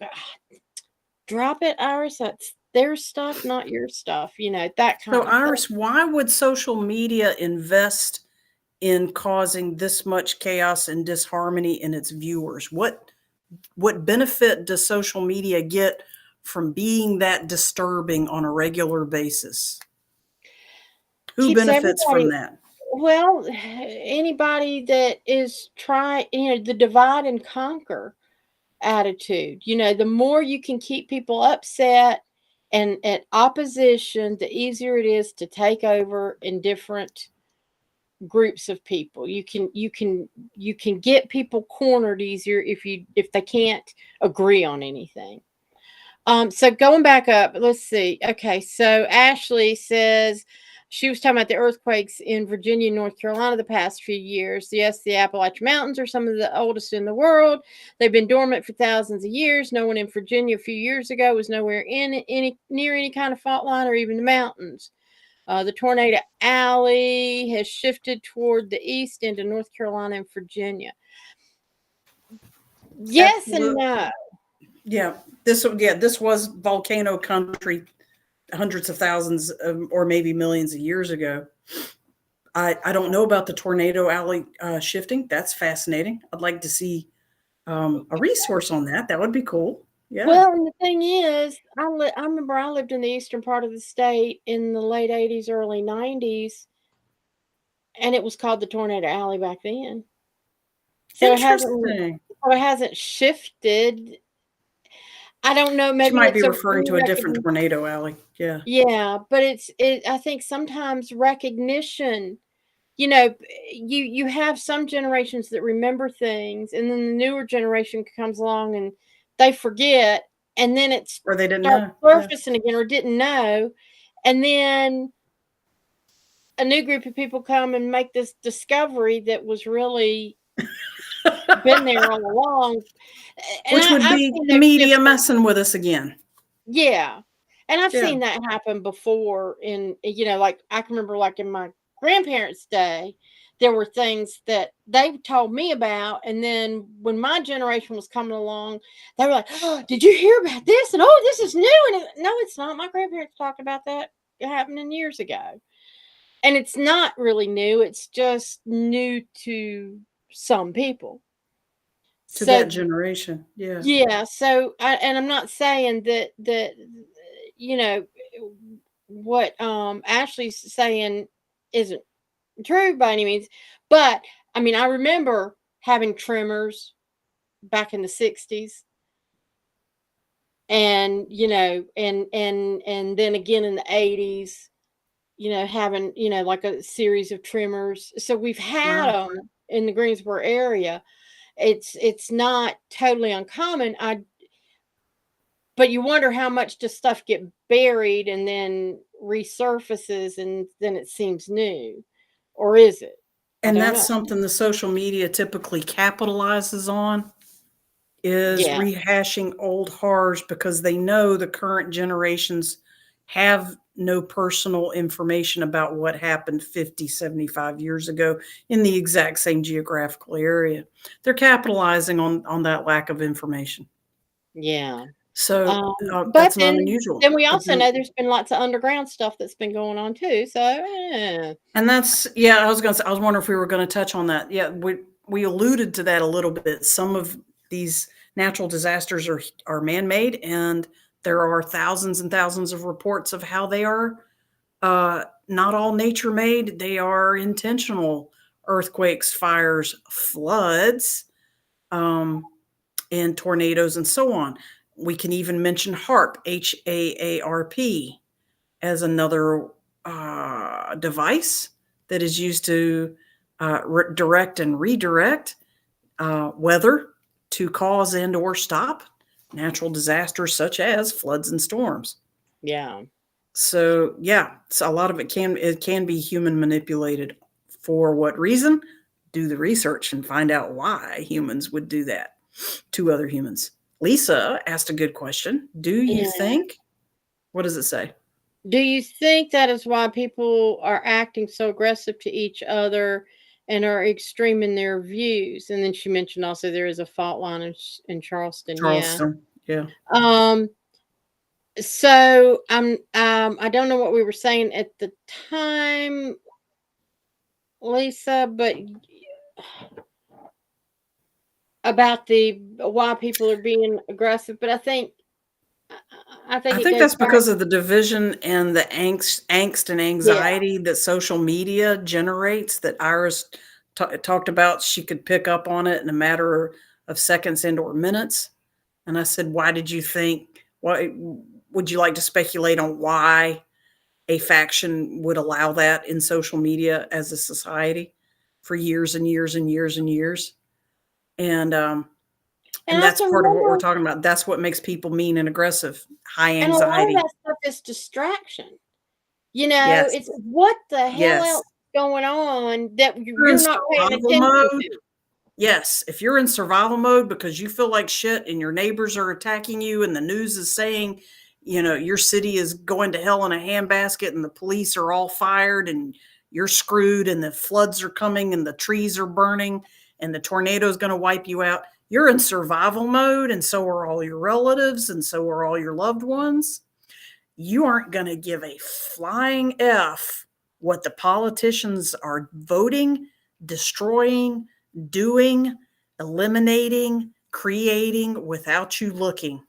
drop it, Iris. That's their stuff, not your stuff. You know, that
So,
kind of thing.
Iris, why would social media invest in causing this much chaos and disharmony in its viewers? What benefit does social media get from being that disturbing on a regular basis? Who
Keeps
benefits from
everybody
that?
well, anybody that is trying, you know, the divide and conquer attitude. You know, the more you can keep people upset and at opposition, the easier it is to take over in different groups of people. You can get people cornered easier if they can't agree on anything. So going back up, let's see. Okay, so Ashley says she was talking about the earthquakes in Virginia and North Carolina the past few years. Yes, the Appalachian Mountains are some of the oldest in the world. They've been dormant for thousands of years. No one in Virginia a few years ago was nowhere in any near any kind of fault line or even the mountains. The tornado alley has shifted toward the east into North Carolina and Virginia. Yes and
Absolutely.
no.
Yeah. This was volcano country hundreds of thousands or maybe millions of years ago. I don't know about the tornado alley shifting. That's fascinating. I'd like to see a resource on that. That would be cool. Yeah.
Well, and the thing is, I remember I lived in the eastern part of the state in the late '80s, early '90s, and it was called the Tornado Alley back then. So
Interesting.
it hasn't shifted. I don't know,
She
maybe
might be
it's a
referring to a different tornado alley. Yeah.
yeah, but I think sometimes recognition, you know, you have some generations that remember things, and then the newer generation comes along and they forget, and then it
Or they didn't
starts
know. Yeah.
surfacing again or didn't know, and then a new group of people come and make this discovery that was really been there all along. And
Which would
I've
be
seen
the
those
media
shifts.
messing with us again.
Yeah. And I've
Yeah.
seen that happen before in, you know, like I can remember like in my grandparents' day, there were things that they told me about. And then when my generation was coming along, they were like, oh, did you hear about this? And oh, this is new. And no, it's not. My grandparents talked about that happening years ago. And it's not really new. It's just new to some people.
To that
So
generation. Yeah.
yeah, so and I'm not saying that you know what Ashley's saying isn't true by any means, but I mean I remember having tremors back in the 60s and you know and then again in the 80s, you know, having, you know, like a series of tremors. So we've had
Wow.
them in the Greensboro area. It's not totally uncommon. But you wonder how much does stuff get buried and then resurfaces and then it seems new, or is it? I
And
don't
that's
know.
something the social media typically capitalizes on, is
Yeah,
rehashing old horrors because they know the current generations have no personal information about what happened 50, 75 years ago in the exact same geographical area. They're capitalizing on that lack of information.
yeah.
So
But
that's not unusual.
then we also know there's been lots of underground stuff that's been going on too. So
And that's, yeah, I was going to say, I was wondering if we were going to touch on that. Yeah, we alluded to that a little bit. Some of these natural disasters are man-made, and there are thousands and thousands of reports of how they are not all nature-made. They are intentional earthquakes, fires, floods, and tornadoes, and so on. We can even mention HAARP, HAARP, as another device that is used to direct and redirect weather to cause and or stop natural disasters such as floods and storms.
yeah.
So yeah, so a lot of it can be human manipulated. For what reason? Do the research and find out why humans would do that to other humans. Lisa asked a good question. Do you
Yeah.
think? What does it say?
Do you think that is why people are acting so aggressive to each other and are extreme in their views? And then she mentioned also there is a fault line in Charleston. Yeah.
Charleston. Yeah.
So I don't know what we were saying at the time, Lisa, but about the why people are being aggressive. But I think
I
it
think
goes
that's
back.
because of the division and the angst and anxiety that social media generates that Iris talked about. She could pick up on it in a matter of seconds and or minutes. And I said, why did you think, why would you like to speculate on why a faction would allow that in social media as a society for years and years and years and years? And
And
that's
also
part of what we're
remember,
talking about. That's what makes people mean and aggressive, high
and a lot of
anxiety.
that stuff is distraction.
Yes.
It's what the hell
Yes.
else is going on that
You're in
you're not paying
survival
attention
mode.
to.
Yes. If you're in survival mode because you feel like shit and your neighbors are attacking you and the news is saying, your city is going to hell in a handbasket and the police are all fired and you're screwed and the floods are coming and the trees are burning and the tornado is going to wipe you out. You're in survival mode, and so are all your relatives and so are all your loved ones. You aren't going to give a flying F what the politicians are voting, destroying, doing, eliminating, creating without you looking.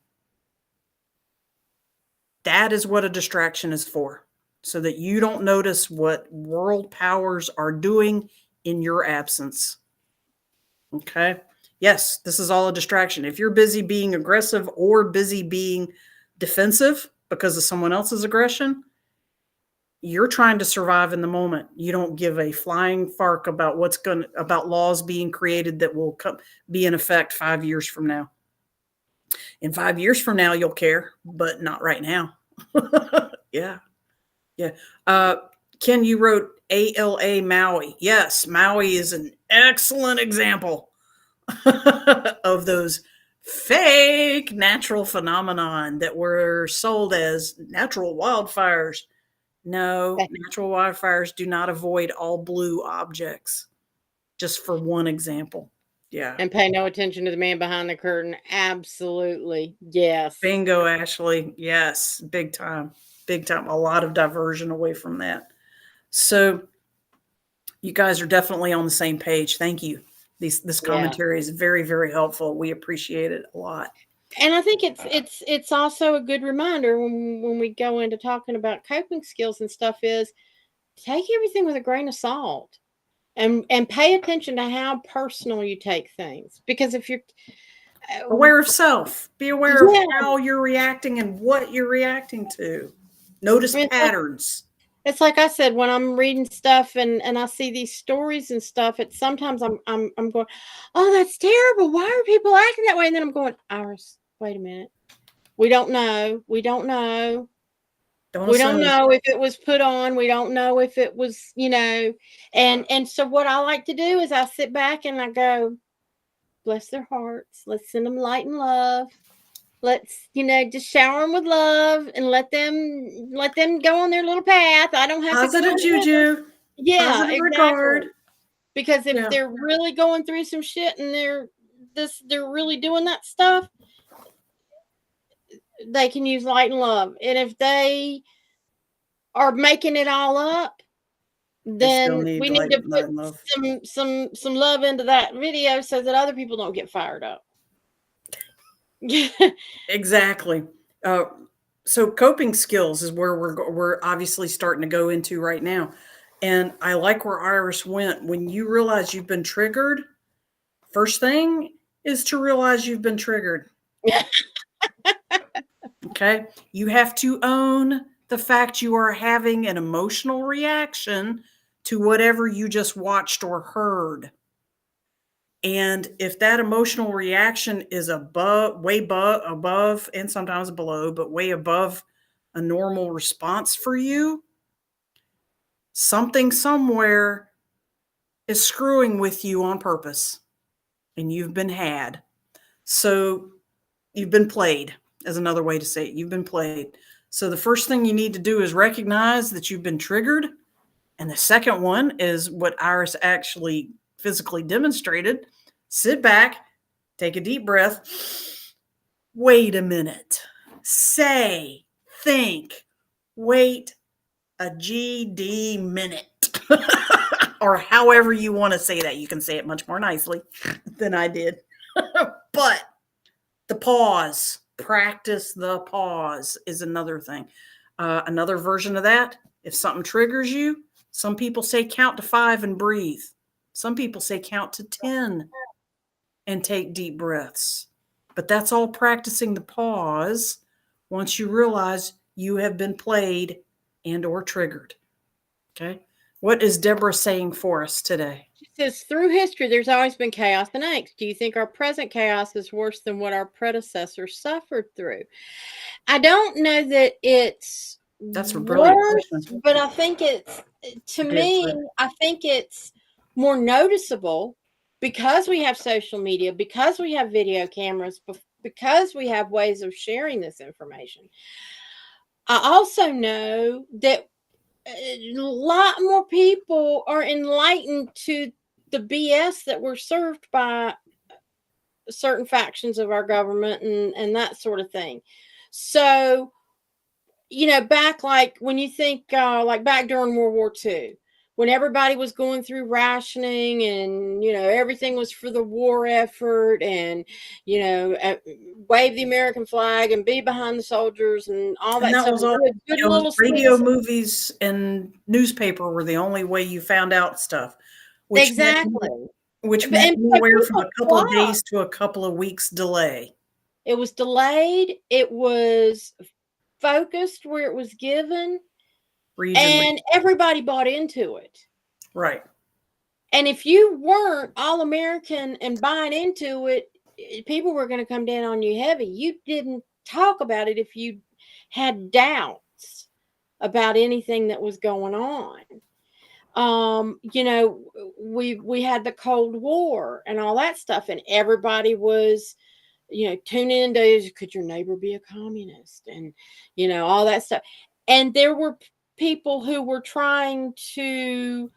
That is what a distraction is for, so that you don't notice what world powers are doing in your absence. Okay? Yes, this is all a distraction. If you're busy being aggressive or busy being defensive because of someone else's aggression, you're trying to survive in the moment. You don't give a flying fark about about laws being created that will be in effect 5 years from now. In 5 years from now, you'll care, but not right now. Yeah. Ken, you wrote ALA Maui. Yes, Maui is an excellent example of those fake natural phenomenon that were sold as natural wildfires. No, natural wildfires do not avoid all blue objects. Just for one example. Yeah.
And pay no attention to the man behind the curtain. Absolutely. Yes.
Bingo, Ashley. Yes. Big time. Big time. A lot of diversion away from that. So you guys are definitely on the same page. Thank you. This commentary is very, very helpful. We appreciate it a lot.
And I think it's also a good reminder when we go into talking about coping skills and stuff is take everything with a grain of salt and pay attention to how personal you take things. Because if you're
aware of self, be aware of how you're reacting and what you're reacting to. Notice patterns.
It's like I said, when I'm reading stuff and I see these stories and stuff, it's sometimes I'm going, "Oh, that's terrible. Why are people acting that way?" And then I'm going, "Iris, wait a minute. We don't know. We don't know.
Don't
We don't
assume.
know if it was put on. We don't know if it was, and so what I like to do is I sit back and I go, bless their hearts. Let's send them light and love. Let's, just shower them with love and let them go on their little path. I don't have to
Positive
come with them.
juju,
Yeah,
positive regard.
exactly. Because if
Yeah.
they're really going through some shit and they're really doing that stuff, they can use light and love. And if they are making it all up,
They still
then
need
we need to
light
put
and love.
some love into that video so that other people don't get fired up.
Exactly. Uh, so coping skills is where we're obviously starting to go into right now. And I like where Iris went. When you realize you've been triggered, first thing is to realize you've been triggered. Okay. You have to own the fact you are having an emotional reaction to whatever you just watched or heard. And if that emotional reaction is above, and sometimes below, but way above a normal response for you, something somewhere is screwing with you on purpose and you've been had. So you've been played, is another way to say it. You've been played. So the first thing you need to do is recognize that you've been triggered. And the second one is what Iris actually physically demonstrated. Sit back, take a deep breath. Wait a minute. Say, think, wait a GD minute. Or however you want to say that. You can say it much more nicely than I did. But the pause, practice the pause is another thing. Another version of that, if something triggers you, some people say count to 5 and breathe. Some people say count to 10 and take deep breaths. But that's all practicing the pause once you realize you have been played and or triggered. Okay. What is Deborah saying for us today?
She says, through history, there's always been chaos and angst. Do you think our present chaos is worse than what our predecessors suffered through? I don't know that it's
That's a brilliant
worse,
question.
but I think to me, I think it's more noticeable because we have social media, because we have video cameras, because we have ways of sharing this information. I also know that a lot more people are enlightened to the BS that we're served by certain factions of our government and that sort of thing. So, back like when you think like back during World War II, when everybody was going through rationing and everything was for the war effort and wave the American flag and be behind the soldiers and all
And
that
that
stuff.
was all,
Good little
radio,
citizens.
movies, and newspaper were the only way you found out stuff, which meant
Exactly.
which meant
And so
anywhere from
people
a couple of
flock.
days to a couple of weeks delay.
It was delayed. It was focused where it was given,
Regionally.
and everybody bought into it.
Right.
And if you weren't all American and buying into it, people were going to come down on you heavy. You didn't talk about it if you had doubts about anything that was going on. We had the Cold War and all that stuff, and everybody was tune into, could your neighbor be a communist, and all that stuff. And there were people who were trying to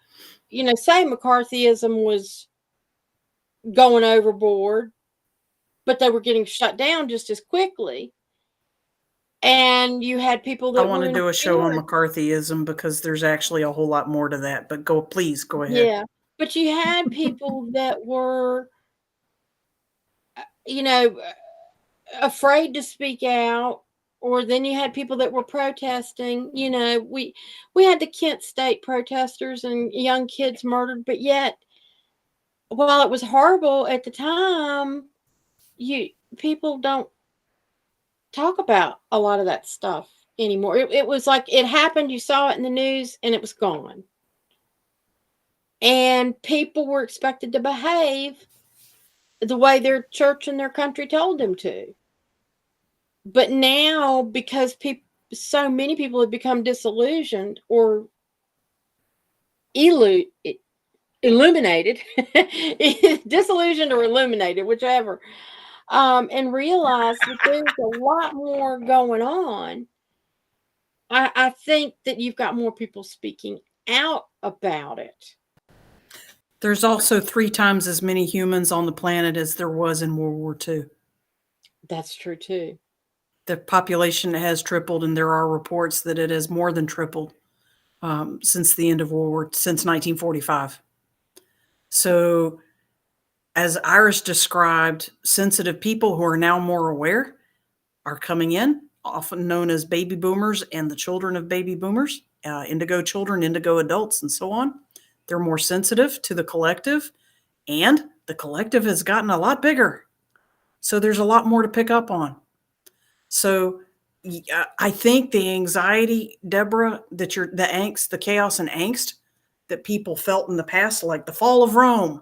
say McCarthyism was going overboard, but they were getting shut down just as quickly. And you had people
I
that
want
were
to
in
do a show on
authority.
McCarthyism because there's actually a whole lot more to that. But please go ahead.
Yeah, but you had people that were you know afraid to speak out, or then you had people that were protesting. We had the Kent State protesters and young kids murdered, but yet while it was horrible at the time, people don't talk about a lot of that stuff anymore. It was like it happened, you saw it in the news, and it was gone. And people were expected to behave the way their church and their country told them to. But now, because so many people have become disillusioned or illuminated, disillusioned or illuminated, whichever, and realize that there's a lot more going on. I think that you've got more people speaking out about it.
There's also 3 times as many humans on the planet as there was in World War II.
That's true too.
The population has tripled, and there are reports that it has more than tripled since the end of World War, since 1945. So, as Iris described, sensitive people who are now more aware are coming in, often known as baby boomers and the children of baby boomers, indigo children, indigo adults, and so on. They're more sensitive to the collective, and the collective has gotten a lot bigger. So there's a lot more to pick up on. So I think the anxiety, Deborah, that the angst, the chaos and angst that people felt in the past, like the fall of Rome,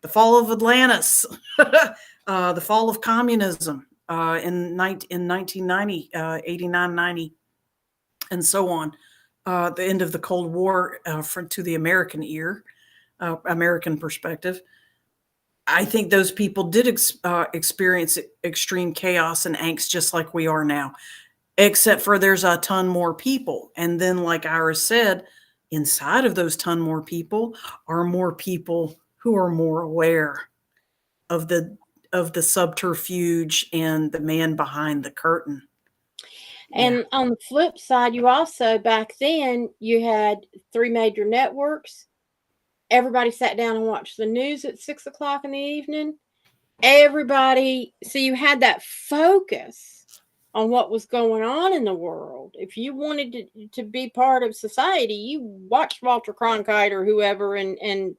the fall of Atlantis, the fall of communism in 1990, 89, 90, and so on. The end of the Cold War to the American ear, American perspective. I think those people did experience extreme chaos and angst just like we are now, except for there's a ton more people. And then, like Iris said, inside of those ton more people are more people who are more aware of the subterfuge and the man behind the curtain.
And on the flip side, you also, back then, you had 3 major networks. Everybody sat down and watched the news at 6 o'clock in the evening. So you had that focus on what was going on in the world. If you wanted to be part of society, you watched Walter Cronkite or whoever and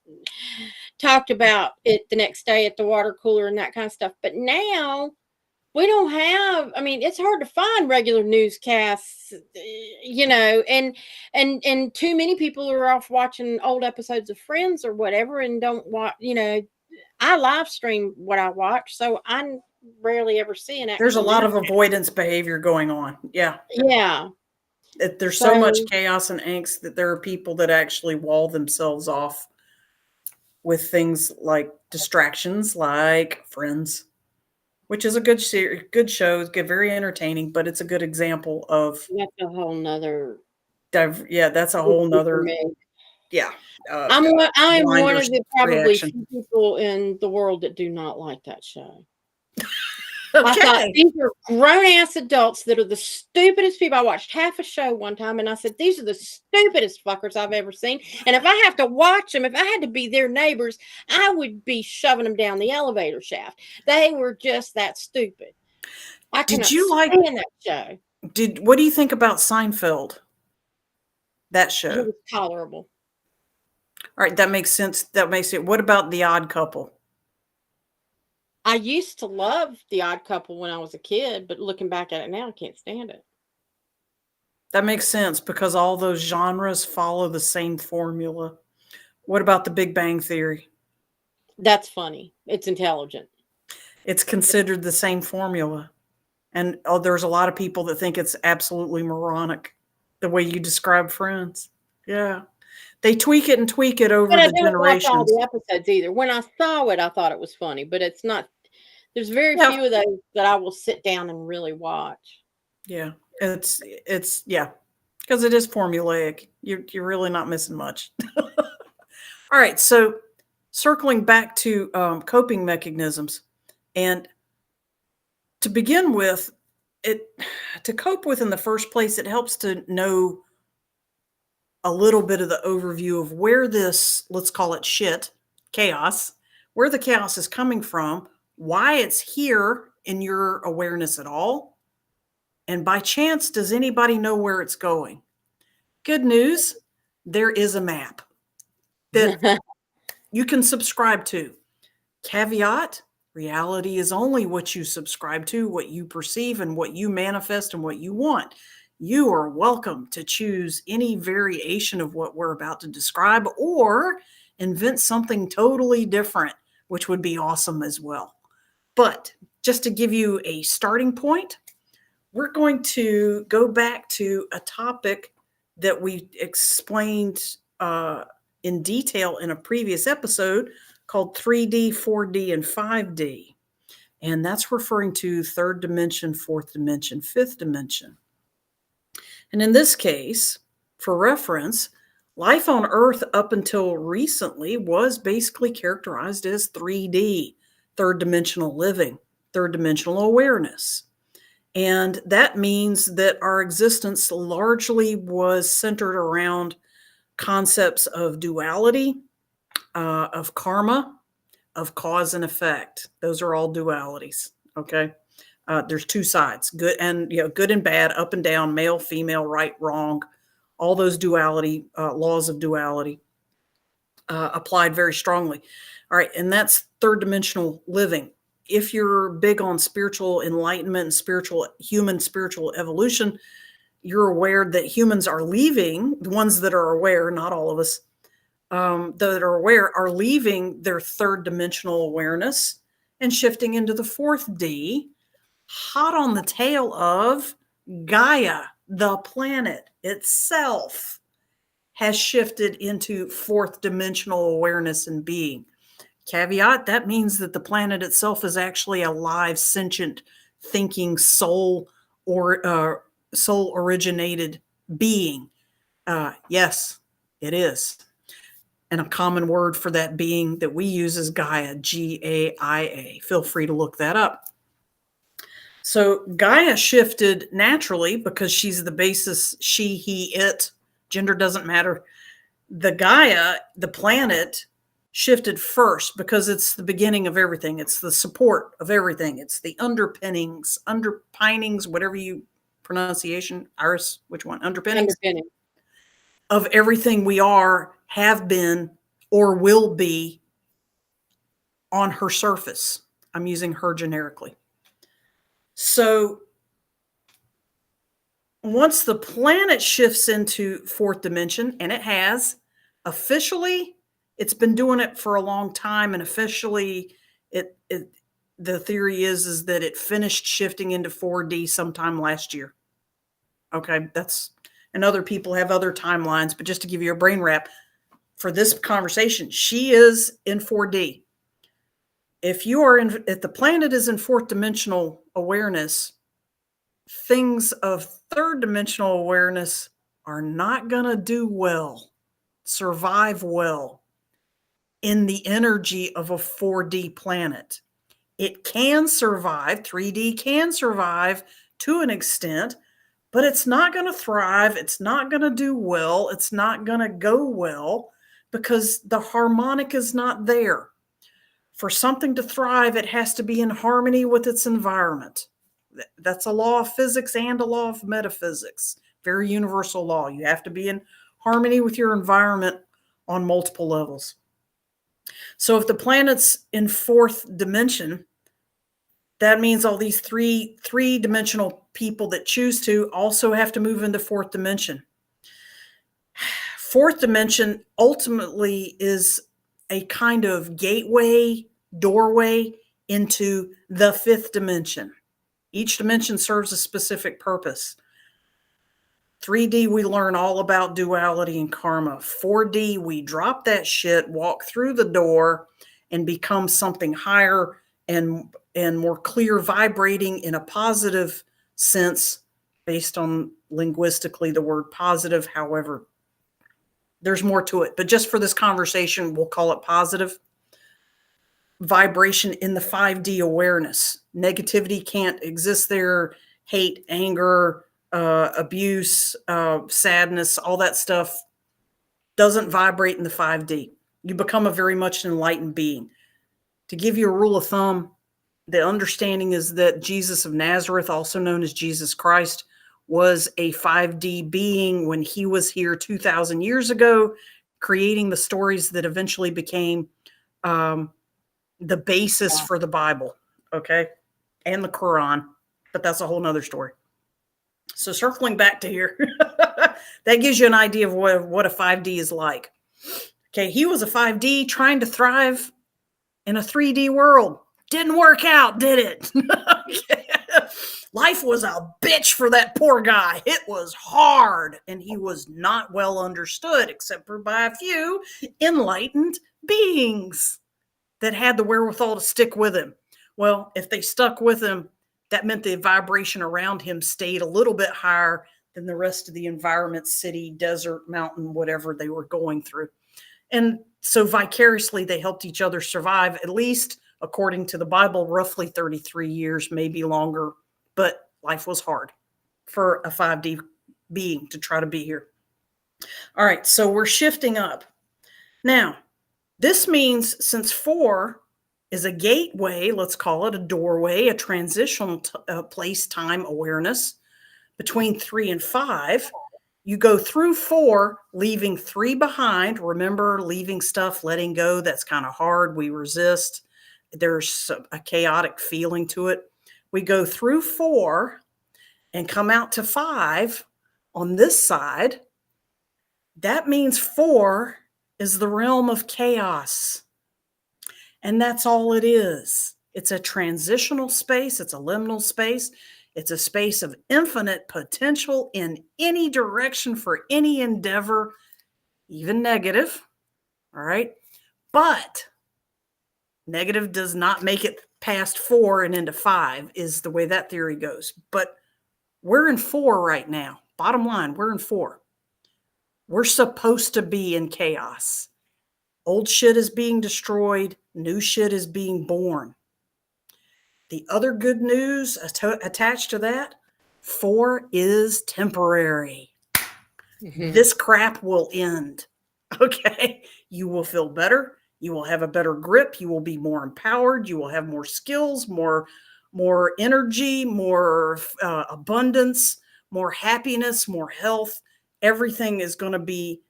talked about it the next day at the water cooler and that kind of stuff. But now we don't have, it's hard to find regular newscasts, and too many people are off watching old episodes of Friends or whatever and don't watch, I live stream what I watch, so I rarely ever see an actual
There's a lot of avoidance behavior going on. Yeah.
Yeah.
There's so much chaos and angst that there are people that actually wall themselves off with things like distractions, like Friends, which is a good show. It's very entertaining, but it's a good example of.
That's a whole nother.
That's a whole nother. Yeah.
I'm one of the probably few people in the world that do not like that show. Okay. I thought these are grown-ass adults that are the stupidest people. I watched half a show one time, and I said, these are the stupidest fuckers I've ever seen. And if I have to watch them, if I had to be their neighbors, I would be shoving them down the elevator shaft. They were just that stupid. I cannot stand that show.
What do you think about Seinfeld? That show?
It was tolerable.
All right, that makes sense. What about The Odd Couple?
I used to love The Odd Couple when I was a kid, but looking back at it now, I can't stand it.
That makes sense because all those genres follow the same formula. What about The Big Bang Theory?
That's funny. It's intelligent.
It's considered the same formula. And there's a lot of people that think it's absolutely moronic, the way you describe Friends. Yeah. They tweak it over the generations.
Watch all the episodes either. When I saw it, I thought it was funny, but it's not. There's very few of those that I will sit down and really watch.
Yeah, it's because it is formulaic. You're really not missing much. All right, so circling back to coping mechanisms, and to begin with, to cope with in the first place, it helps to know a little bit of the overview of where this, let's call it chaos, where the chaos is coming from, why it's here in your awareness at all, and by chance, does anybody know where it's going? Good news, there is a map that you can subscribe to. Caveat, reality is only what you subscribe to, what you perceive, and what you manifest and what you want. you are welcome to choose any variation of what we're about to describe or invent something totally different, which would be awesome as well. But just to give you a starting point, we're going to go back to a topic that we explained in detail in a previous episode called 3D, 4D, and 5D. And that's referring to third dimension, fourth dimension, fifth dimension. And in this case, for reference, life on Earth up until recently was basically characterized as 3D, third dimensional living, third dimensional awareness. And that means that our existence largely was centered around concepts of duality, of karma, of cause and effect. Those are all dualities. Okay. There's two sides, good and good and bad, up and down, male, female, right, wrong. All those duality laws of duality applied very strongly. All right, and that's third dimensional living. If you're big on spiritual enlightenment and human spiritual evolution, you're aware that humans are leaving, the ones that are aware, not all of us, that are aware, are leaving their third dimensional awareness and shifting into the fourth D, hot on the tail of Gaia, the planet itself, has shifted into fourth dimensional awareness and being. Caveat, that means that the planet itself is actually a live, sentient, thinking soul or soul originated being. Yes, it is. And a common word for that being that we use is Gaia, Gaia. Feel free to look that up. So Gaia shifted naturally because she's the basis, she, he, it, gender doesn't matter. The Gaia, the planet, shifted first because it's the beginning of everything. It's the support of everything. It's the underpinnings, whatever you pronunciation, Iris, which one? Underpinnings?
Underpinning.
Of everything we are, have been, or will be on her surface. I'm using her generically. So once the planet shifts into fourth dimension, and it has officially, it's been doing it for a long time, and officially the theory is that it finished shifting into 4D sometime last year. Okay, and other people have other timelines, but just to give you a brain wrap for this conversation, she is in 4D. If the planet is in fourth dimensional awareness, things of third dimensional awareness are not going to do well, survive well in the energy of a 4D planet. It can survive, 3D can survive to an extent, but it's not going to thrive. It's not going to do well. It's not going to go well because the harmonic is not there. For something to thrive, it has to be in harmony with its environment. That's a law of physics and a law of metaphysics. Very universal law. You have to be in harmony with your environment on multiple levels. So if the planet's in fourth dimension, that means all these three-dimensional people that choose to also have to move into fourth dimension. Fourth dimension ultimately is a kind of doorway into the fifth dimension. Each dimension serves a specific purpose. 3D, we learn all about duality and karma. 4D, we drop that shit, walk through the door, and become something higher and more clear, vibrating in a positive sense, based on linguistically the word positive. However, there's more to it. But just for this conversation, we'll call it positive vibration in the 5D awareness. Negativity can't exist there. Hate, anger, abuse, sadness, all that stuff doesn't vibrate in the 5D. You become a very much enlightened being. To give you a rule of thumb, the understanding is that Jesus of Nazareth, also known as Jesus Christ, was a 5D being when he was here 2,000 years ago, creating the stories that eventually became the basis for the Bible, okay, and the Quran. But that's a whole nother story. So circling back to here, that gives you an idea of what a 5D is like. Okay, he was a 5D trying to thrive in a 3D world. Didn't work out, did it? Okay. Life was a bitch for that poor guy. It was hard, and he was not well understood, except for by a few enlightened beings that had the wherewithal to stick with him. Well, if they stuck with him, that meant the vibration around him stayed a little bit higher than the rest of the environment, city, desert, mountain, whatever they were going through. And so vicariously, they helped each other survive, at least according to the Bible, roughly 33 years, maybe longer. But life was hard for a 5D being to try to be here. All right, so we're shifting up. Now, this means since 4 is a gateway, let's call it a doorway, a transitional place time awareness between 3 and 5, you go through 4, leaving 3 behind. Remember, leaving stuff, letting go, that's kind of hard. We resist. There's a chaotic feeling to it. We go through 4 and come out to 5 on this side. That means 4 is the realm of chaos. And that's all it is. It's a transitional space. It's a liminal space. It's a space of infinite potential in any direction for any endeavor, even negative. All right. But negative does not make it past 4 and into 5 is the way that theory goes. But we're in 4 right now. Bottom line, we're in 4. We're supposed to be in chaos. Old shit is being destroyed. New shit is being born. The other good news attached to that, 4 is temporary. Mm-hmm. This crap will end. Okay. You will feel better. You will have a better grip. You will be more empowered. You will have more skills, more energy, more abundance, more happiness, more health. Everything is going to be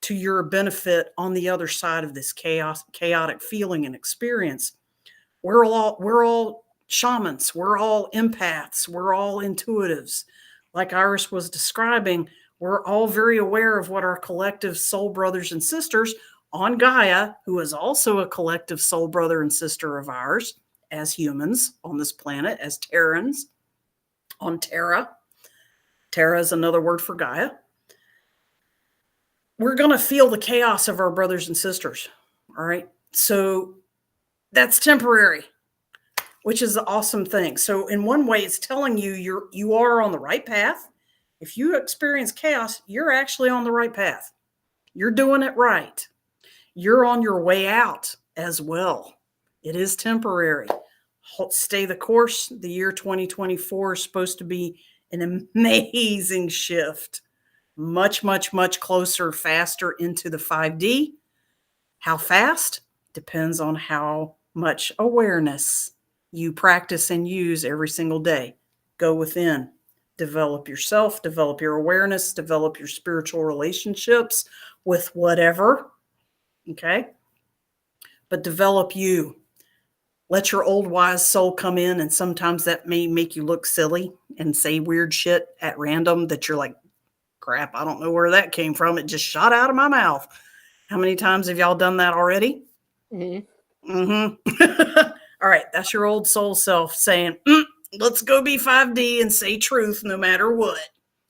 to your benefit on the other side of this chaotic feeling and experience. We're all shamans. We're all empaths. We're all intuitives. Like Iris was describing, we're all very aware of what our collective soul brothers and sisters on Gaia, who is also a collective soul brother and sister of ours as humans on this planet, as Terrans on Terra. Terra is another word for Gaia. We're going to feel the chaos of our brothers and sisters. All right. So that's temporary, which is the awesome thing. So in one way, it's telling you you are on the right path. If you experience chaos, you're actually on the right path. You're doing it right. You're on your way out as well. It is temporary. Stay the course. The year 2024 is supposed to be an amazing shift. Much, much, much closer, faster into the 5D. How fast? Depends on how much awareness you practice and use every single day. Go within. Develop yourself, develop your awareness, develop your spiritual relationships with whatever. Okay? But develop you. Let your old wise soul come in, and sometimes that may make you look silly and say weird shit at random that you're like, crap, I don't know where that came from. It just shot out of my mouth. How many times have y'all done that already? Mm-hmm. Mm-hmm. All right. That's your old soul self saying, let's go be 5D and say truth no matter what,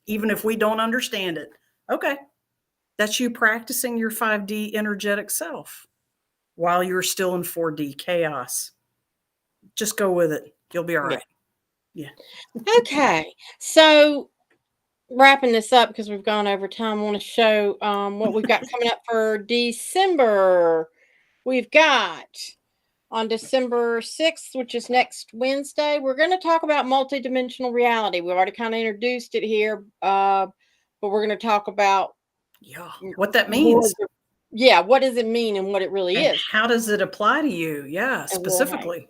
even if we don't understand it. Okay. That's you practicing your 5D energetic self while you're still in 4D chaos. Just go with it. You'll be all right. Yeah.
Okay. So wrapping this up because we've gone over time, I want to show what we've got coming up for December. We've got on December 6th, which is next Wednesday, we're going to talk about multidimensional reality. We've already kind of introduced it here, but we're going to talk about
what that means.
What does it mean and what it really is.
How does it apply to you? Yeah, specifically.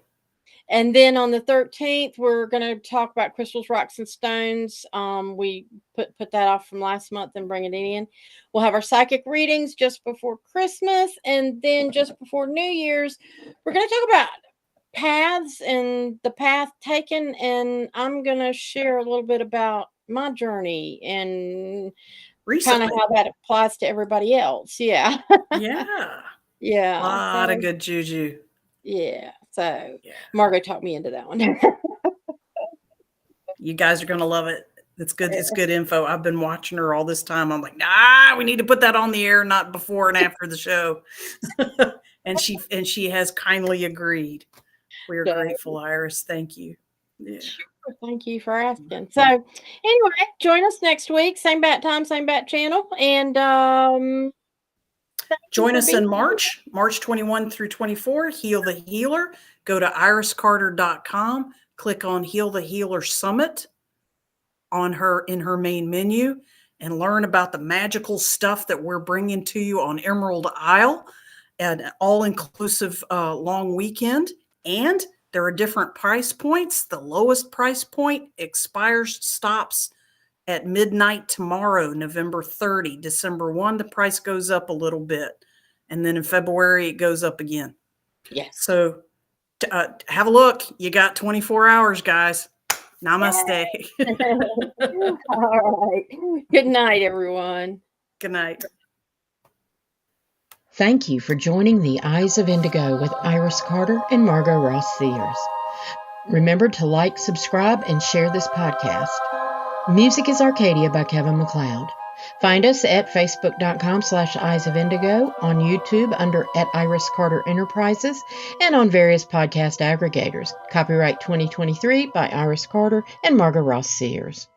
And then on the 13th, we're going to talk about crystals, rocks, and stones. We put that off from last month and bring it in. We'll have our psychic readings just before Christmas. And then just before New Year's, we're going to talk about paths and the path taken. And I'm going to share a little bit about my journey and kind
Recently.
of how that applies to everybody else. Yeah.
Yeah.
Yeah.
A lot
So,
of good juju.
yeah. So
Yeah.
Margo talked me into that one.
You guys are going to love it. It's good.
Yeah.
It's good info. I've been watching her all this time. I'm like, nah, we need to put that on the air, not before and after the show. and she has kindly agreed. We are
So,
grateful, Iris. Thank you. Yeah.
thank you for asking. So anyway, join us next week. Same bat time, same bat channel. And thank you
Join
for
us
being
in
here.
March 21 through 24, Heal the Healer. Go to iriscarter.com, click on Heal the Healer Summit in her main menu, and learn about the magical stuff that we're bringing to you on Emerald Isle, an all-inclusive long weekend. And there are different price points. The lowest price point stops at midnight tomorrow, November 30. December 1, the price goes up a little bit. And then in February, it goes up again.
Yes.
So have a look. You got 24 hours, guys. Namaste.
All right. Good night, everyone.
Good night.
Thank you for joining the Eyes of Indigo with Iris Carter and Margo Ross Sears. Remember to like, subscribe, and share this podcast. Music is Arcadia by Kevin MacLeod. Find us at facebook.com/Eyes of Indigo, on YouTube under @Iris Carter Enterprises, and on various podcast aggregators. Copyright 2023 by Iris Carter and Margo Ross Sears.